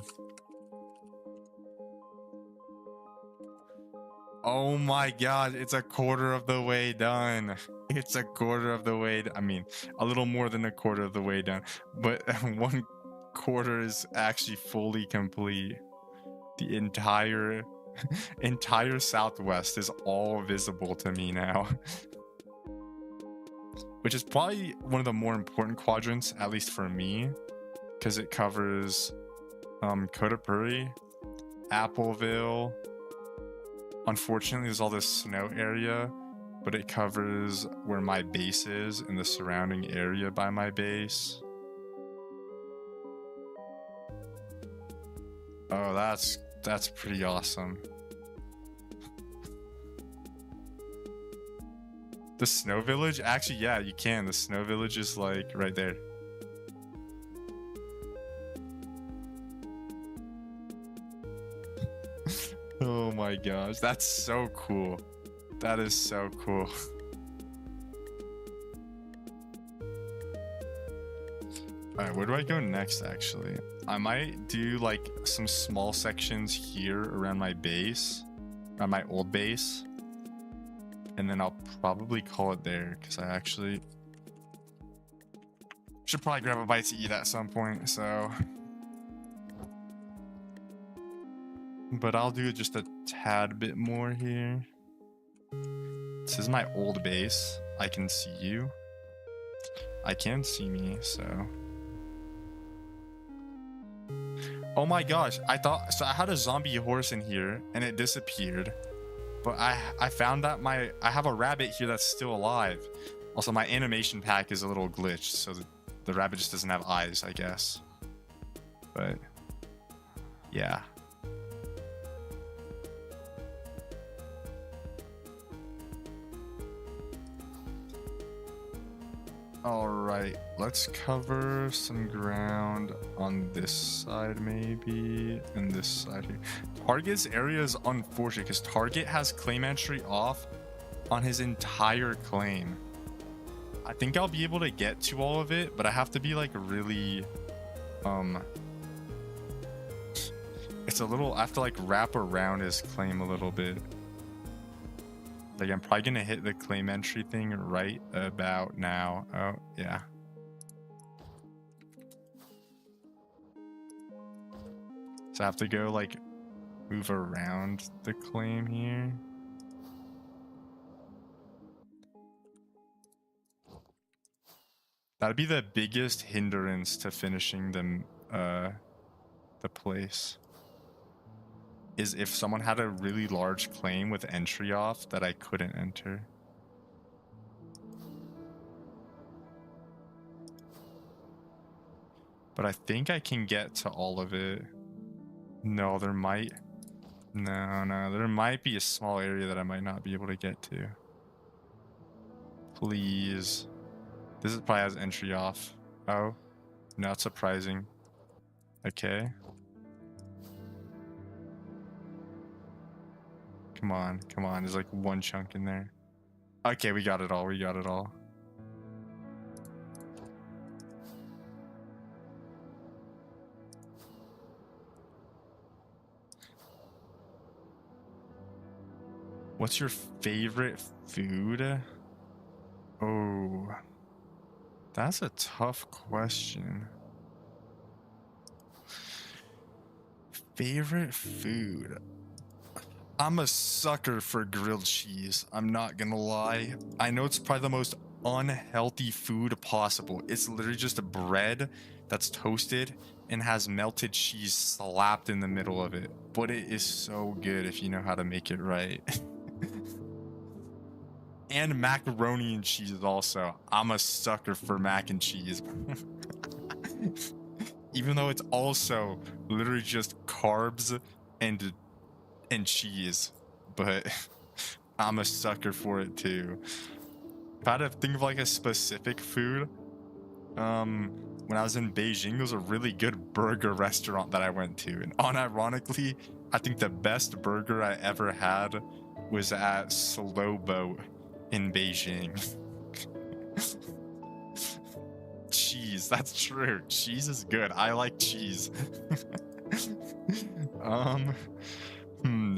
Oh my god, it's a quarter of the way done. It's a quarter of the way. I mean, a little more than a quarter of the way done, but 1/4 is actually fully complete. The entire southwest is all visible to me now. Which is probably one of the more important quadrants, at least for me, because it covers Kotapuri, Appleville. Unfortunately, there's all this snow area, but it covers where my base is and the surrounding area by my base. Oh, that's pretty awesome. The snow village? Actually, yeah, you can. The snow village is like right there. Oh my gosh, that's so cool. That is so cool. Alright, where do I go next actually? I might do like some small sections here around my base, around my old base. And then I'll probably call it there because I actually should probably grab a bite to eat at some point, so. But I'll do just a tad bit more here. This is my old base. I can see you. I can see me, so. Oh my gosh, I had a zombie horse in here and it disappeared. But I found that I have a rabbit here that's still alive. Also, my animation pack is a little glitched, so the rabbit just doesn't have eyes, I guess. But yeah. All right, let's cover some ground on this side maybe, and this side here. Target's area is unfortunate because Target has claim entry off on his entire claim. I think I'll be able to get to all of it, but I have to be like really, it's a little, I have to like wrap around his claim a little bit. Like I'm probably gonna hit the claim entry thing right about now. Oh yeah. So I have to go like move around the claim here. That'd be the biggest hindrance to finishing the place. Is if someone had a really large claim with entry off that I couldn't enter. But I think I can get to all of it. No, there might... No, there might be a small area that I might not be able to get to. Please. This is probably has entry off. Oh, not surprising. Okay. Come on. There's like one chunk in there. Okay, we got it all. What's your favorite food? Oh, that's a tough question. Favorite food? I'm a sucker for grilled cheese. I'm not gonna lie. I know it's probably the most unhealthy food possible. It's literally just a bread that's toasted and has melted cheese slapped in the middle of it. But it is so good if you know how to make it right. And macaroni and cheese also. I'm a sucker for mac and cheese. Even though it's also literally just carbs and cheese, but I'm a sucker for it too. If I had to think of like a specific food, when I was in Beijing, there was a really good burger restaurant that I went to, and unironically, I think the best burger I ever had was at Slow Boat in Beijing. Cheese, that's true. Cheese is good. I like cheese.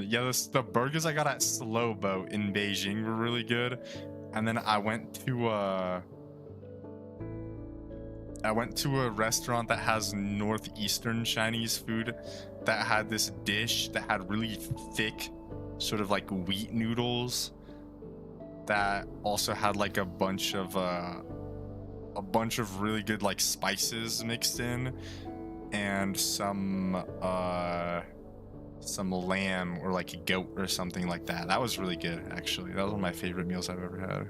Yeah, the burgers I got at Slow Boat in Beijing were really good. And then I went to a restaurant that has northeastern Chinese food that had this dish that had really thick sort of like wheat noodles that also had like a bunch of really good like spices mixed in, and some lamb or like a goat or something like that. That was really good, actually. That was one of my favorite meals I've ever had.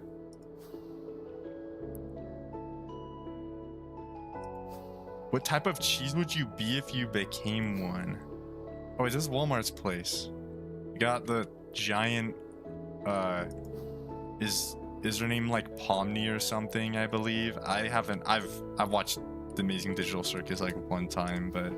What type of cheese would you be if you became one? Oh, is this Walmart's place? You got the giant, is her name like Pomni or something, I believe? I've watched The Amazing Digital Circus like one time, but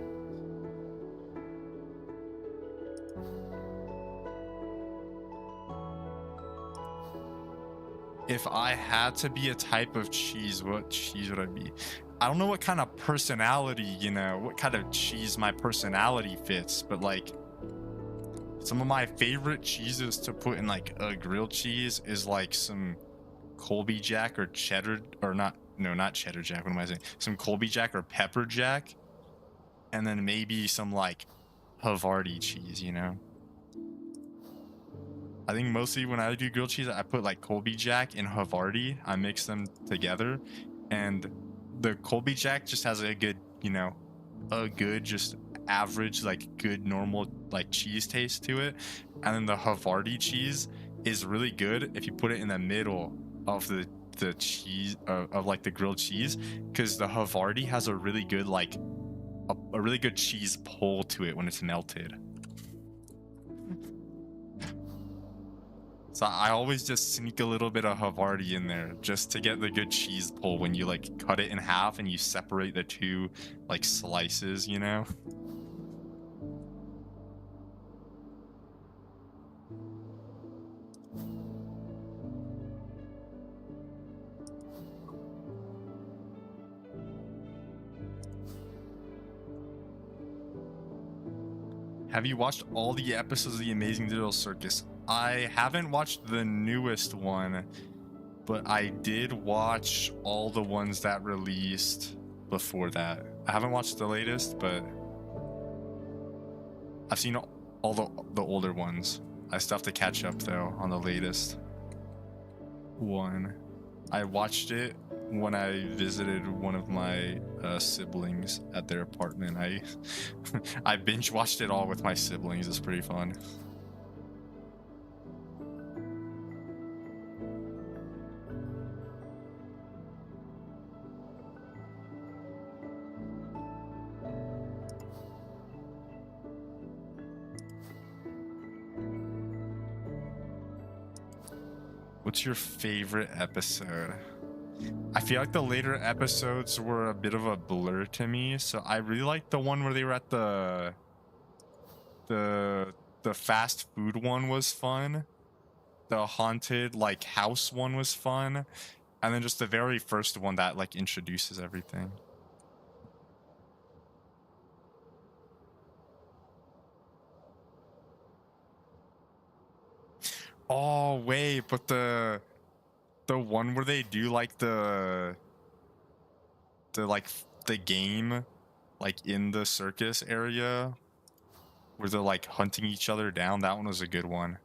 if I had to be a type of cheese, what cheese would I be? I don't know what kind of personality, what kind of cheese my personality fits, but like some of my favorite cheeses to put in like a grilled cheese is like some Colby Jack or cheddar, or not cheddar Jack. What am I saying? Some Colby Jack or pepper Jack, and then maybe some like Havarti cheese, I think mostly when I do grilled cheese, I put like Colby Jack and Havarti. I mix them together, and the Colby Jack just has a good, just average, like good normal like cheese taste to it, and then the Havarti cheese is really good if you put it in the middle of the cheese of like the grilled cheese, because the Havarti has a really good like a really good cheese pull to it when it's melted. So I always just sneak a little bit of Havarti in there just to get the good cheese pull when you like cut it in half and you separate the two like slices, you know? Have you watched all the episodes of The Amazing Digital Circus? I haven't watched the newest one, but I did watch all the ones that released before that. I haven't watched the latest, but I've seen all the older ones. I still have to catch up though on the latest one. I watched it when I visited one of my siblings at their apartment. I binge watched it all with my siblings. It's pretty fun. What's your favorite episode? I feel like the later episodes were a bit of a blur to me, so I really liked the one where they were at the fast food one was fun. The haunted like house one was fun, and then just the very first one that like introduces everything. Oh wait, but the one where they do like the game like in the circus area where they're like hunting each other down, that one was a good one.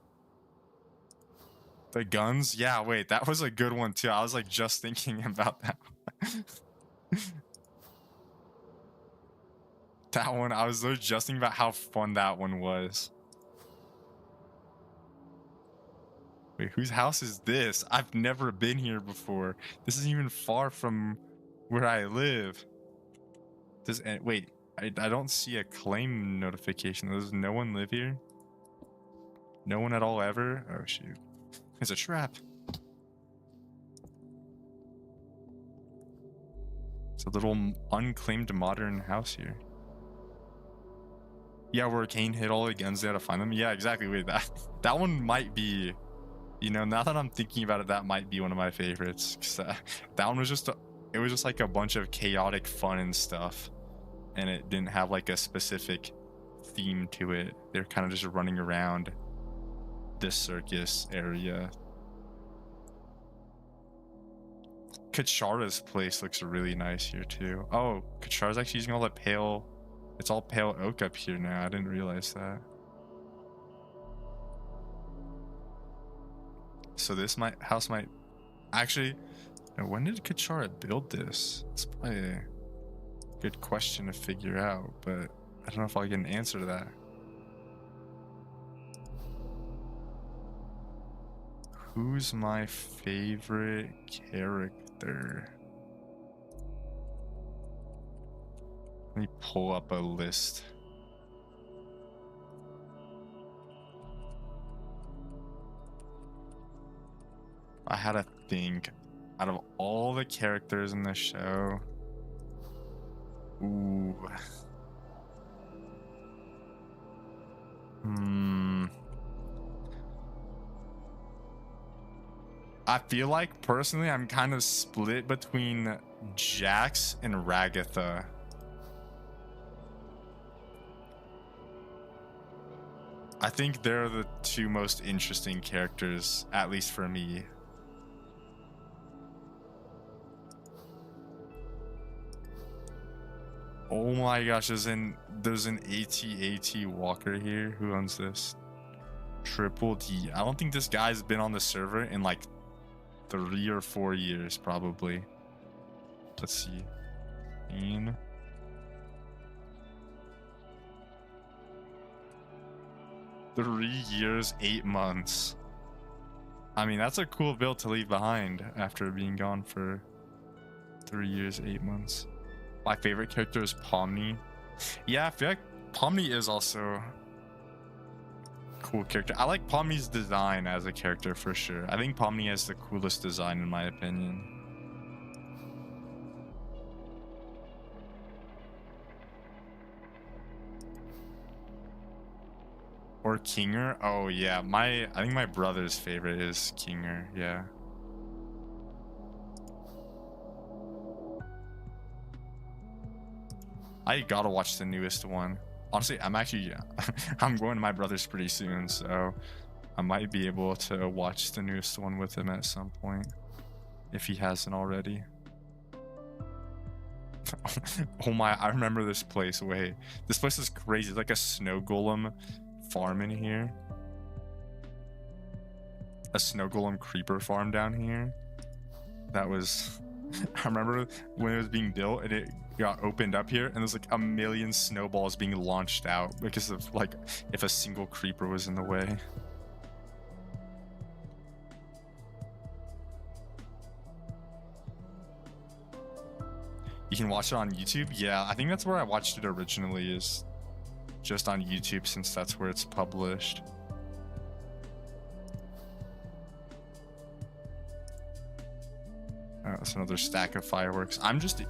The guns, yeah, wait, that was a good one too. I was like just thinking about that. That one, I was just thinking about how fun that one was. Wait, whose house is this? I've never been here before. This isn't even far from where I live. Wait, I don't see a claim notification. Does no one live here? No one at all ever? Oh shoot. It's a trap. It's a little unclaimed modern house here. Yeah, where Kane hit all the guns, they had to find them. Yeah, exactly. Wait, that one might be, you know, now that I'm thinking about it, that might be one of my favorites. 'Cause that one was just it was just like a bunch of chaotic fun and stuff, and it didn't have like a specific theme to it. They're kind of just running around this circus area. Kachara's place looks really nice here too. Oh, Kachara's actually using all the pale, it's all pale oak up here now. I didn't realize that. So this house might actually, when did Kachara build this? It's probably a good question to figure out, but I don't know if I'll get an answer to that. Who's my favorite character? Let me pull up a list. I had to think out of all the characters in the show. Ooh. I feel like personally I'm kind of split between Jax and Ragatha. I think they're the two most interesting characters, at least for me. Oh my gosh, there's an AT Walker here. Who owns this? Triple D. I don't think this guy's been on the server in like 3 or 4 years, probably. Let's see. 3 years, 8 months. I mean, that's a cool build to leave behind after being gone for 3 years, 8 months. My favorite character is Pomni. Yeah, I feel like Pomni is also cool character. I like Pomni's design as a character for sure. I think Pomni has the coolest design in my opinion. Or Kinger? Oh yeah, I think my brother's favorite is Kinger, yeah. I gotta watch the newest one. Honestly, I'm actually I'm going to my brother's pretty soon, so I might be able to watch the newest one with him at some point if he hasn't already. Oh my, I remember this place. Wait, this place is crazy. It's like a snow golem farm in here. A snow golem creeper farm down here. That was I remember when it was being built and it got opened up here and there's like a million snowballs being launched out because of like if a single creeper was in the way. You can watch it on YouTube? Yeah, I think that's where I watched it originally, is just on YouTube since that's where it's published. Oh, that's another stack of fireworks. I'm just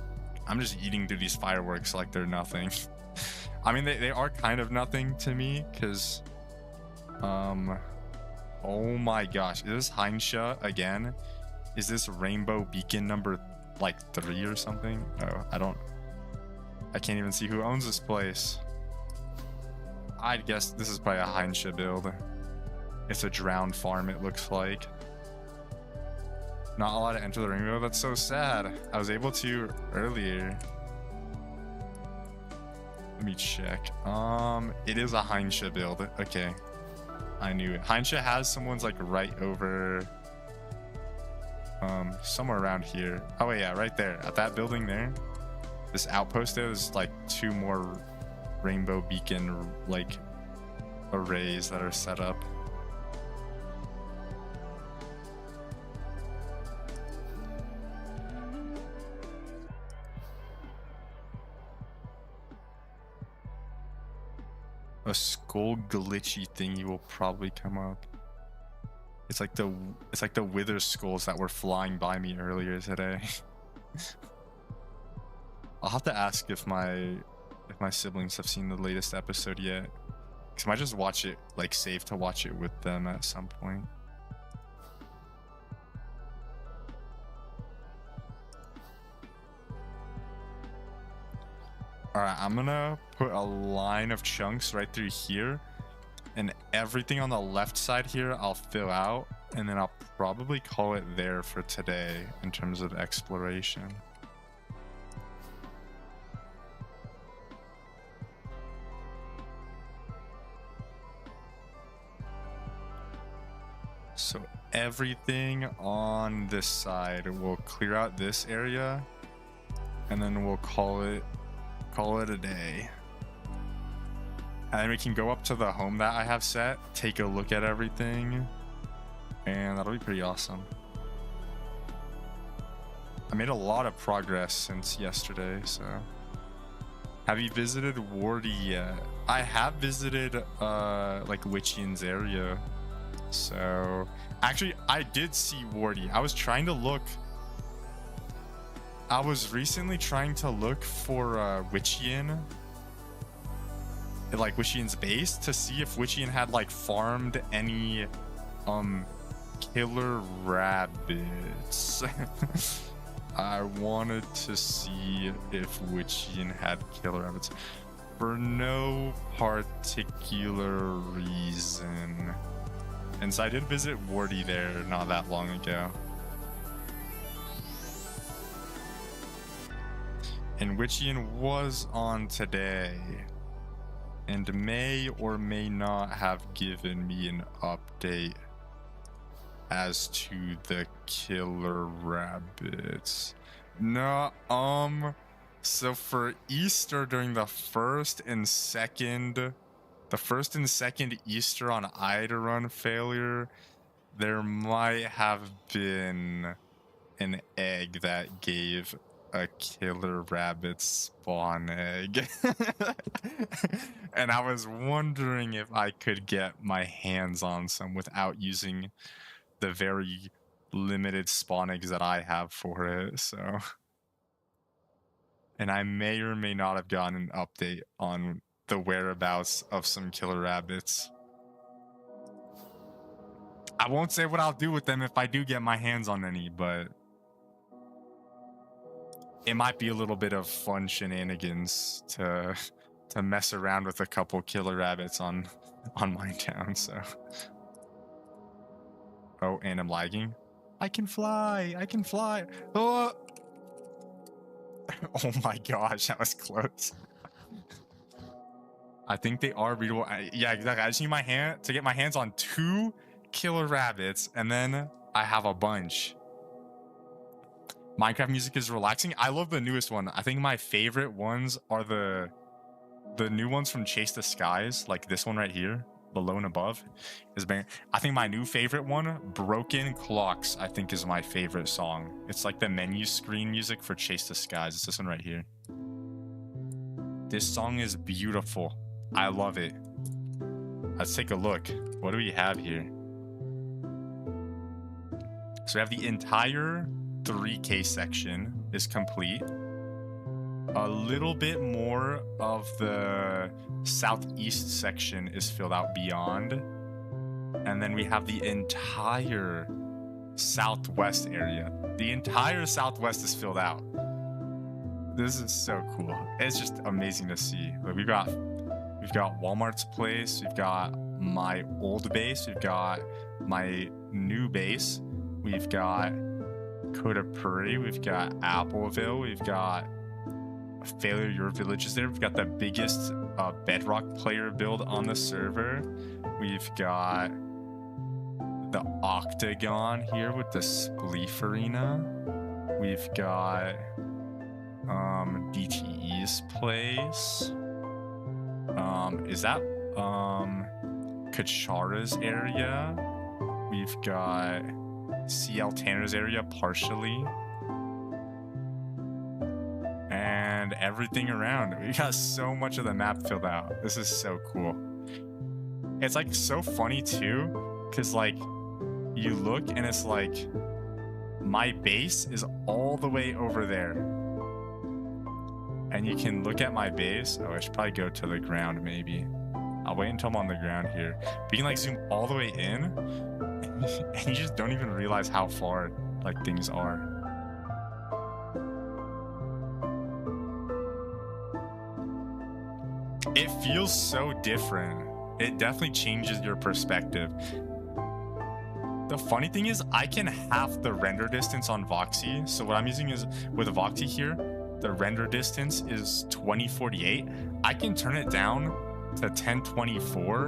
eating through these fireworks like they're nothing. I mean, they are kind of nothing to me because oh my gosh, is this Heinsha again? Is this rainbow beacon number like 3 or something? Oh, I can't even see who owns this place. I'd guess this is probably a Heinsha build. It's a drowned farm, it looks like. Not allowed to enter the rainbow? That's so sad. I was able to earlier. Let me check. It is a Heinsha build. Okay. I knew it. Heinsha has someone's like right over somewhere around here. Oh yeah, right there at that building there. This outpost there is like 2 more rainbow beacon like arrays that are set up. A skull glitchy thingy will probably come up. It's like the wither skulls that were flying by me earlier today. I'll have to ask if my siblings have seen the latest episode yet. Cause I might just watch it, like save to watch it with them at some point. Alright, I'm gonna put a line of chunks right through here. And everything on the left side here I'll fill out, and then I'll probably call it there for today in terms of exploration. So everything on this side, we'll clear out this area, and then we'll call it a day. And then we can go up to the home that I have set, take a look at everything, and that'll be pretty awesome. I made a lot of progress since yesterday, so. Have you visited Wardy yet? I have visited like Witchian's area. So actually I did see Wardy. I was recently trying to look for Witchian, like Witchian's base, to see if Witchian had like farmed any killer rabbits. I wanted to see if Witchian had killer rabbits for no particular reason. And so I did visit Wardy there not that long ago. And Witchian was on today, and may or may not have given me an update as to the killer rabbits. No, so for Easter during the first and second Easter on Ida Run failure, there might have been an egg that gave a killer rabbit spawn egg. And I was wondering if I could get my hands on some without using the very limited spawn eggs that I have for it, so. And I may or may not have gotten an update on the whereabouts of some killer rabbits. I won't say what I'll do with them if I do get my hands on any, but it might be a little bit of fun shenanigans to mess around with a couple killer rabbits on Minetown, so. Oh, and I'm lagging. I can fly! I can fly! Oh! Oh my gosh, that was close. I think they are readable. Yeah, exactly. I just need my hand to get my hands on 2 killer rabbits, and then I have a bunch. Minecraft music is relaxing. I love the newest one. I think my favorite ones are the new ones from Chase the Skies, like this one right here, Below and Above. I think my new favorite one, Broken Clocks, I think is my favorite song. It's like the menu screen music for Chase the Skies. It's this one right here. This song is beautiful. I love it. Let's take a look. What do we have here? So we have the entire 3K section is complete. A little bit more of the southeast section is filled out beyond. And then we have the entire southwest area. The entire southwest is filled out. This is so cool. It's just amazing to see. Like we've got Walmart's place, we've got my old base, we've got my new base, we've got Coda Prairie, we've got Appleville, we've got Failure Your Village is there, we've got the biggest Bedrock player build on the server, we've got the Octagon here with the Spleef Arena, we've got DTE's place, is that Kachara's area, we've got CL Tanner's area partially, and everything around. We got so much of the map filled out. This is so cool. It's like so funny too, because like you look and it's like my base is all the way over there, and you can look at my base. Oh, I should probably go to the ground maybe. I'll wait until I'm on the ground here. But you can like zoom all the way in and you just don't even realize how far like things are. It feels so different. It definitely changes your perspective. The funny thing is I can half the render distance on Voxy. So what I'm using is with Voxy here, the render distance is 2048. I can turn it down to 1024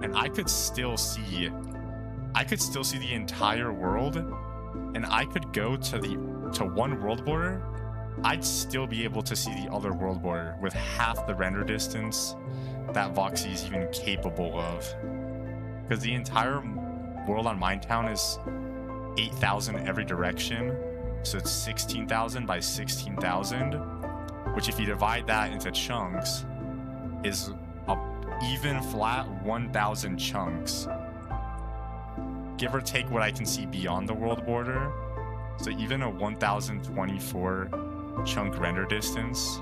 and I could still see the entire world, and I could go to one world border. I'd still be able to see the other world border with half the render distance that Voxy is even capable of. Because the entire world on Minetown is 8,000 every direction, so it's 16,000 by 16,000, which if you divide that into chunks is a even flat 1,000 chunks. Give or take what I can see beyond the world border. So even a 1024 chunk render distance,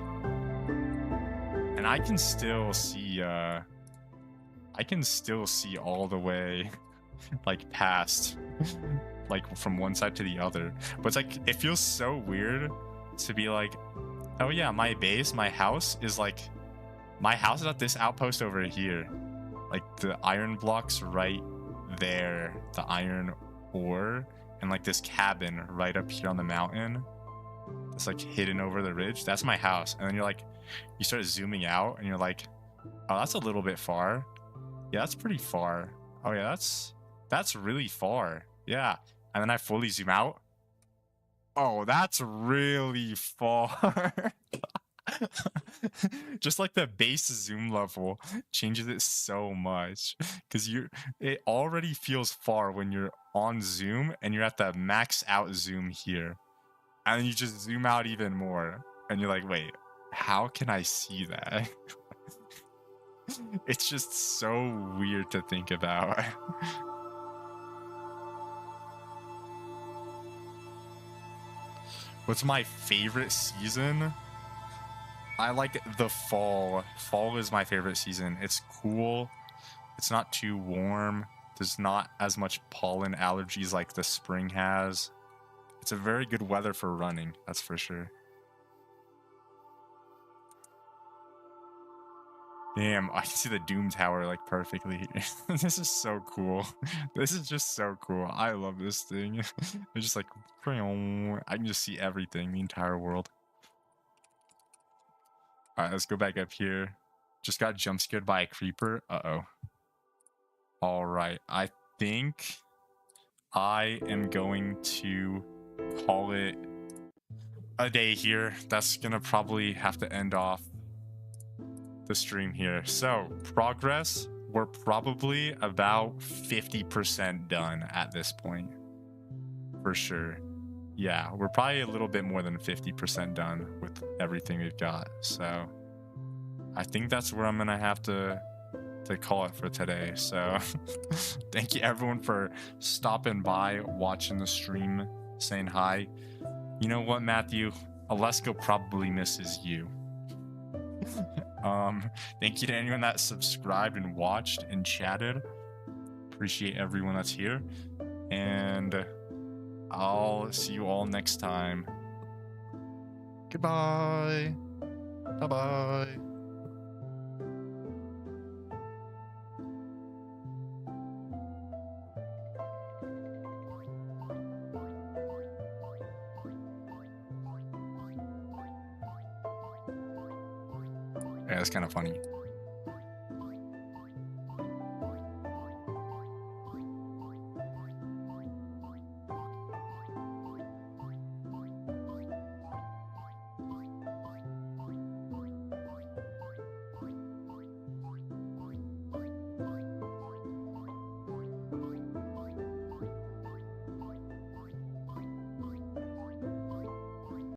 and I can still see all the way like past like from one side to the other. But it's like it feels so weird to be like, oh yeah, my base, my house is at this outpost over here. Like the iron blocks right there, the iron ore, and like this cabin right up here on the mountain. It's like hidden over the ridge. That's my house. And then you start zooming out and you're like, oh, that's a little bit far. Yeah, that's pretty far. Oh yeah, that's really far. Yeah. And then I fully zoom out. Oh, that's really far. Just like the base zoom level changes it so much, because it already feels far when you're on zoom and you're at the max out zoom here. And you just zoom out even more. And you're like, wait, how can I see that? It's just so weird to think about. What's my favorite season? I like the fall. Fall is my favorite season. It's cool. It's not too warm. There's not as much pollen allergies like the spring has. It's a very good weather for running, that's for sure. Damn, I can see the Doom Tower like perfectly. This is so cool. This is just so cool. I love this thing. It's just like, I can just see everything, the entire world. All right, let's go back up here. Just got jump scared by a creeper. Uh-oh. All right, I think I am going to call it a day here. That's gonna probably have to end off the stream here. So progress, we're probably about 50% done at this point, for sure. Yeah, we're probably a little bit more than 50% done with everything we've got. So I think that's where I'm gonna have to call it for today. So thank you everyone for stopping by, watching the stream, saying hi. You know what, Matthew? Alesko probably misses you. Thank you to anyone that subscribed and watched and chatted. Appreciate everyone that's here. And I'll see you all next time. Goodbye. Bye-bye. Yeah, that's kind of funny.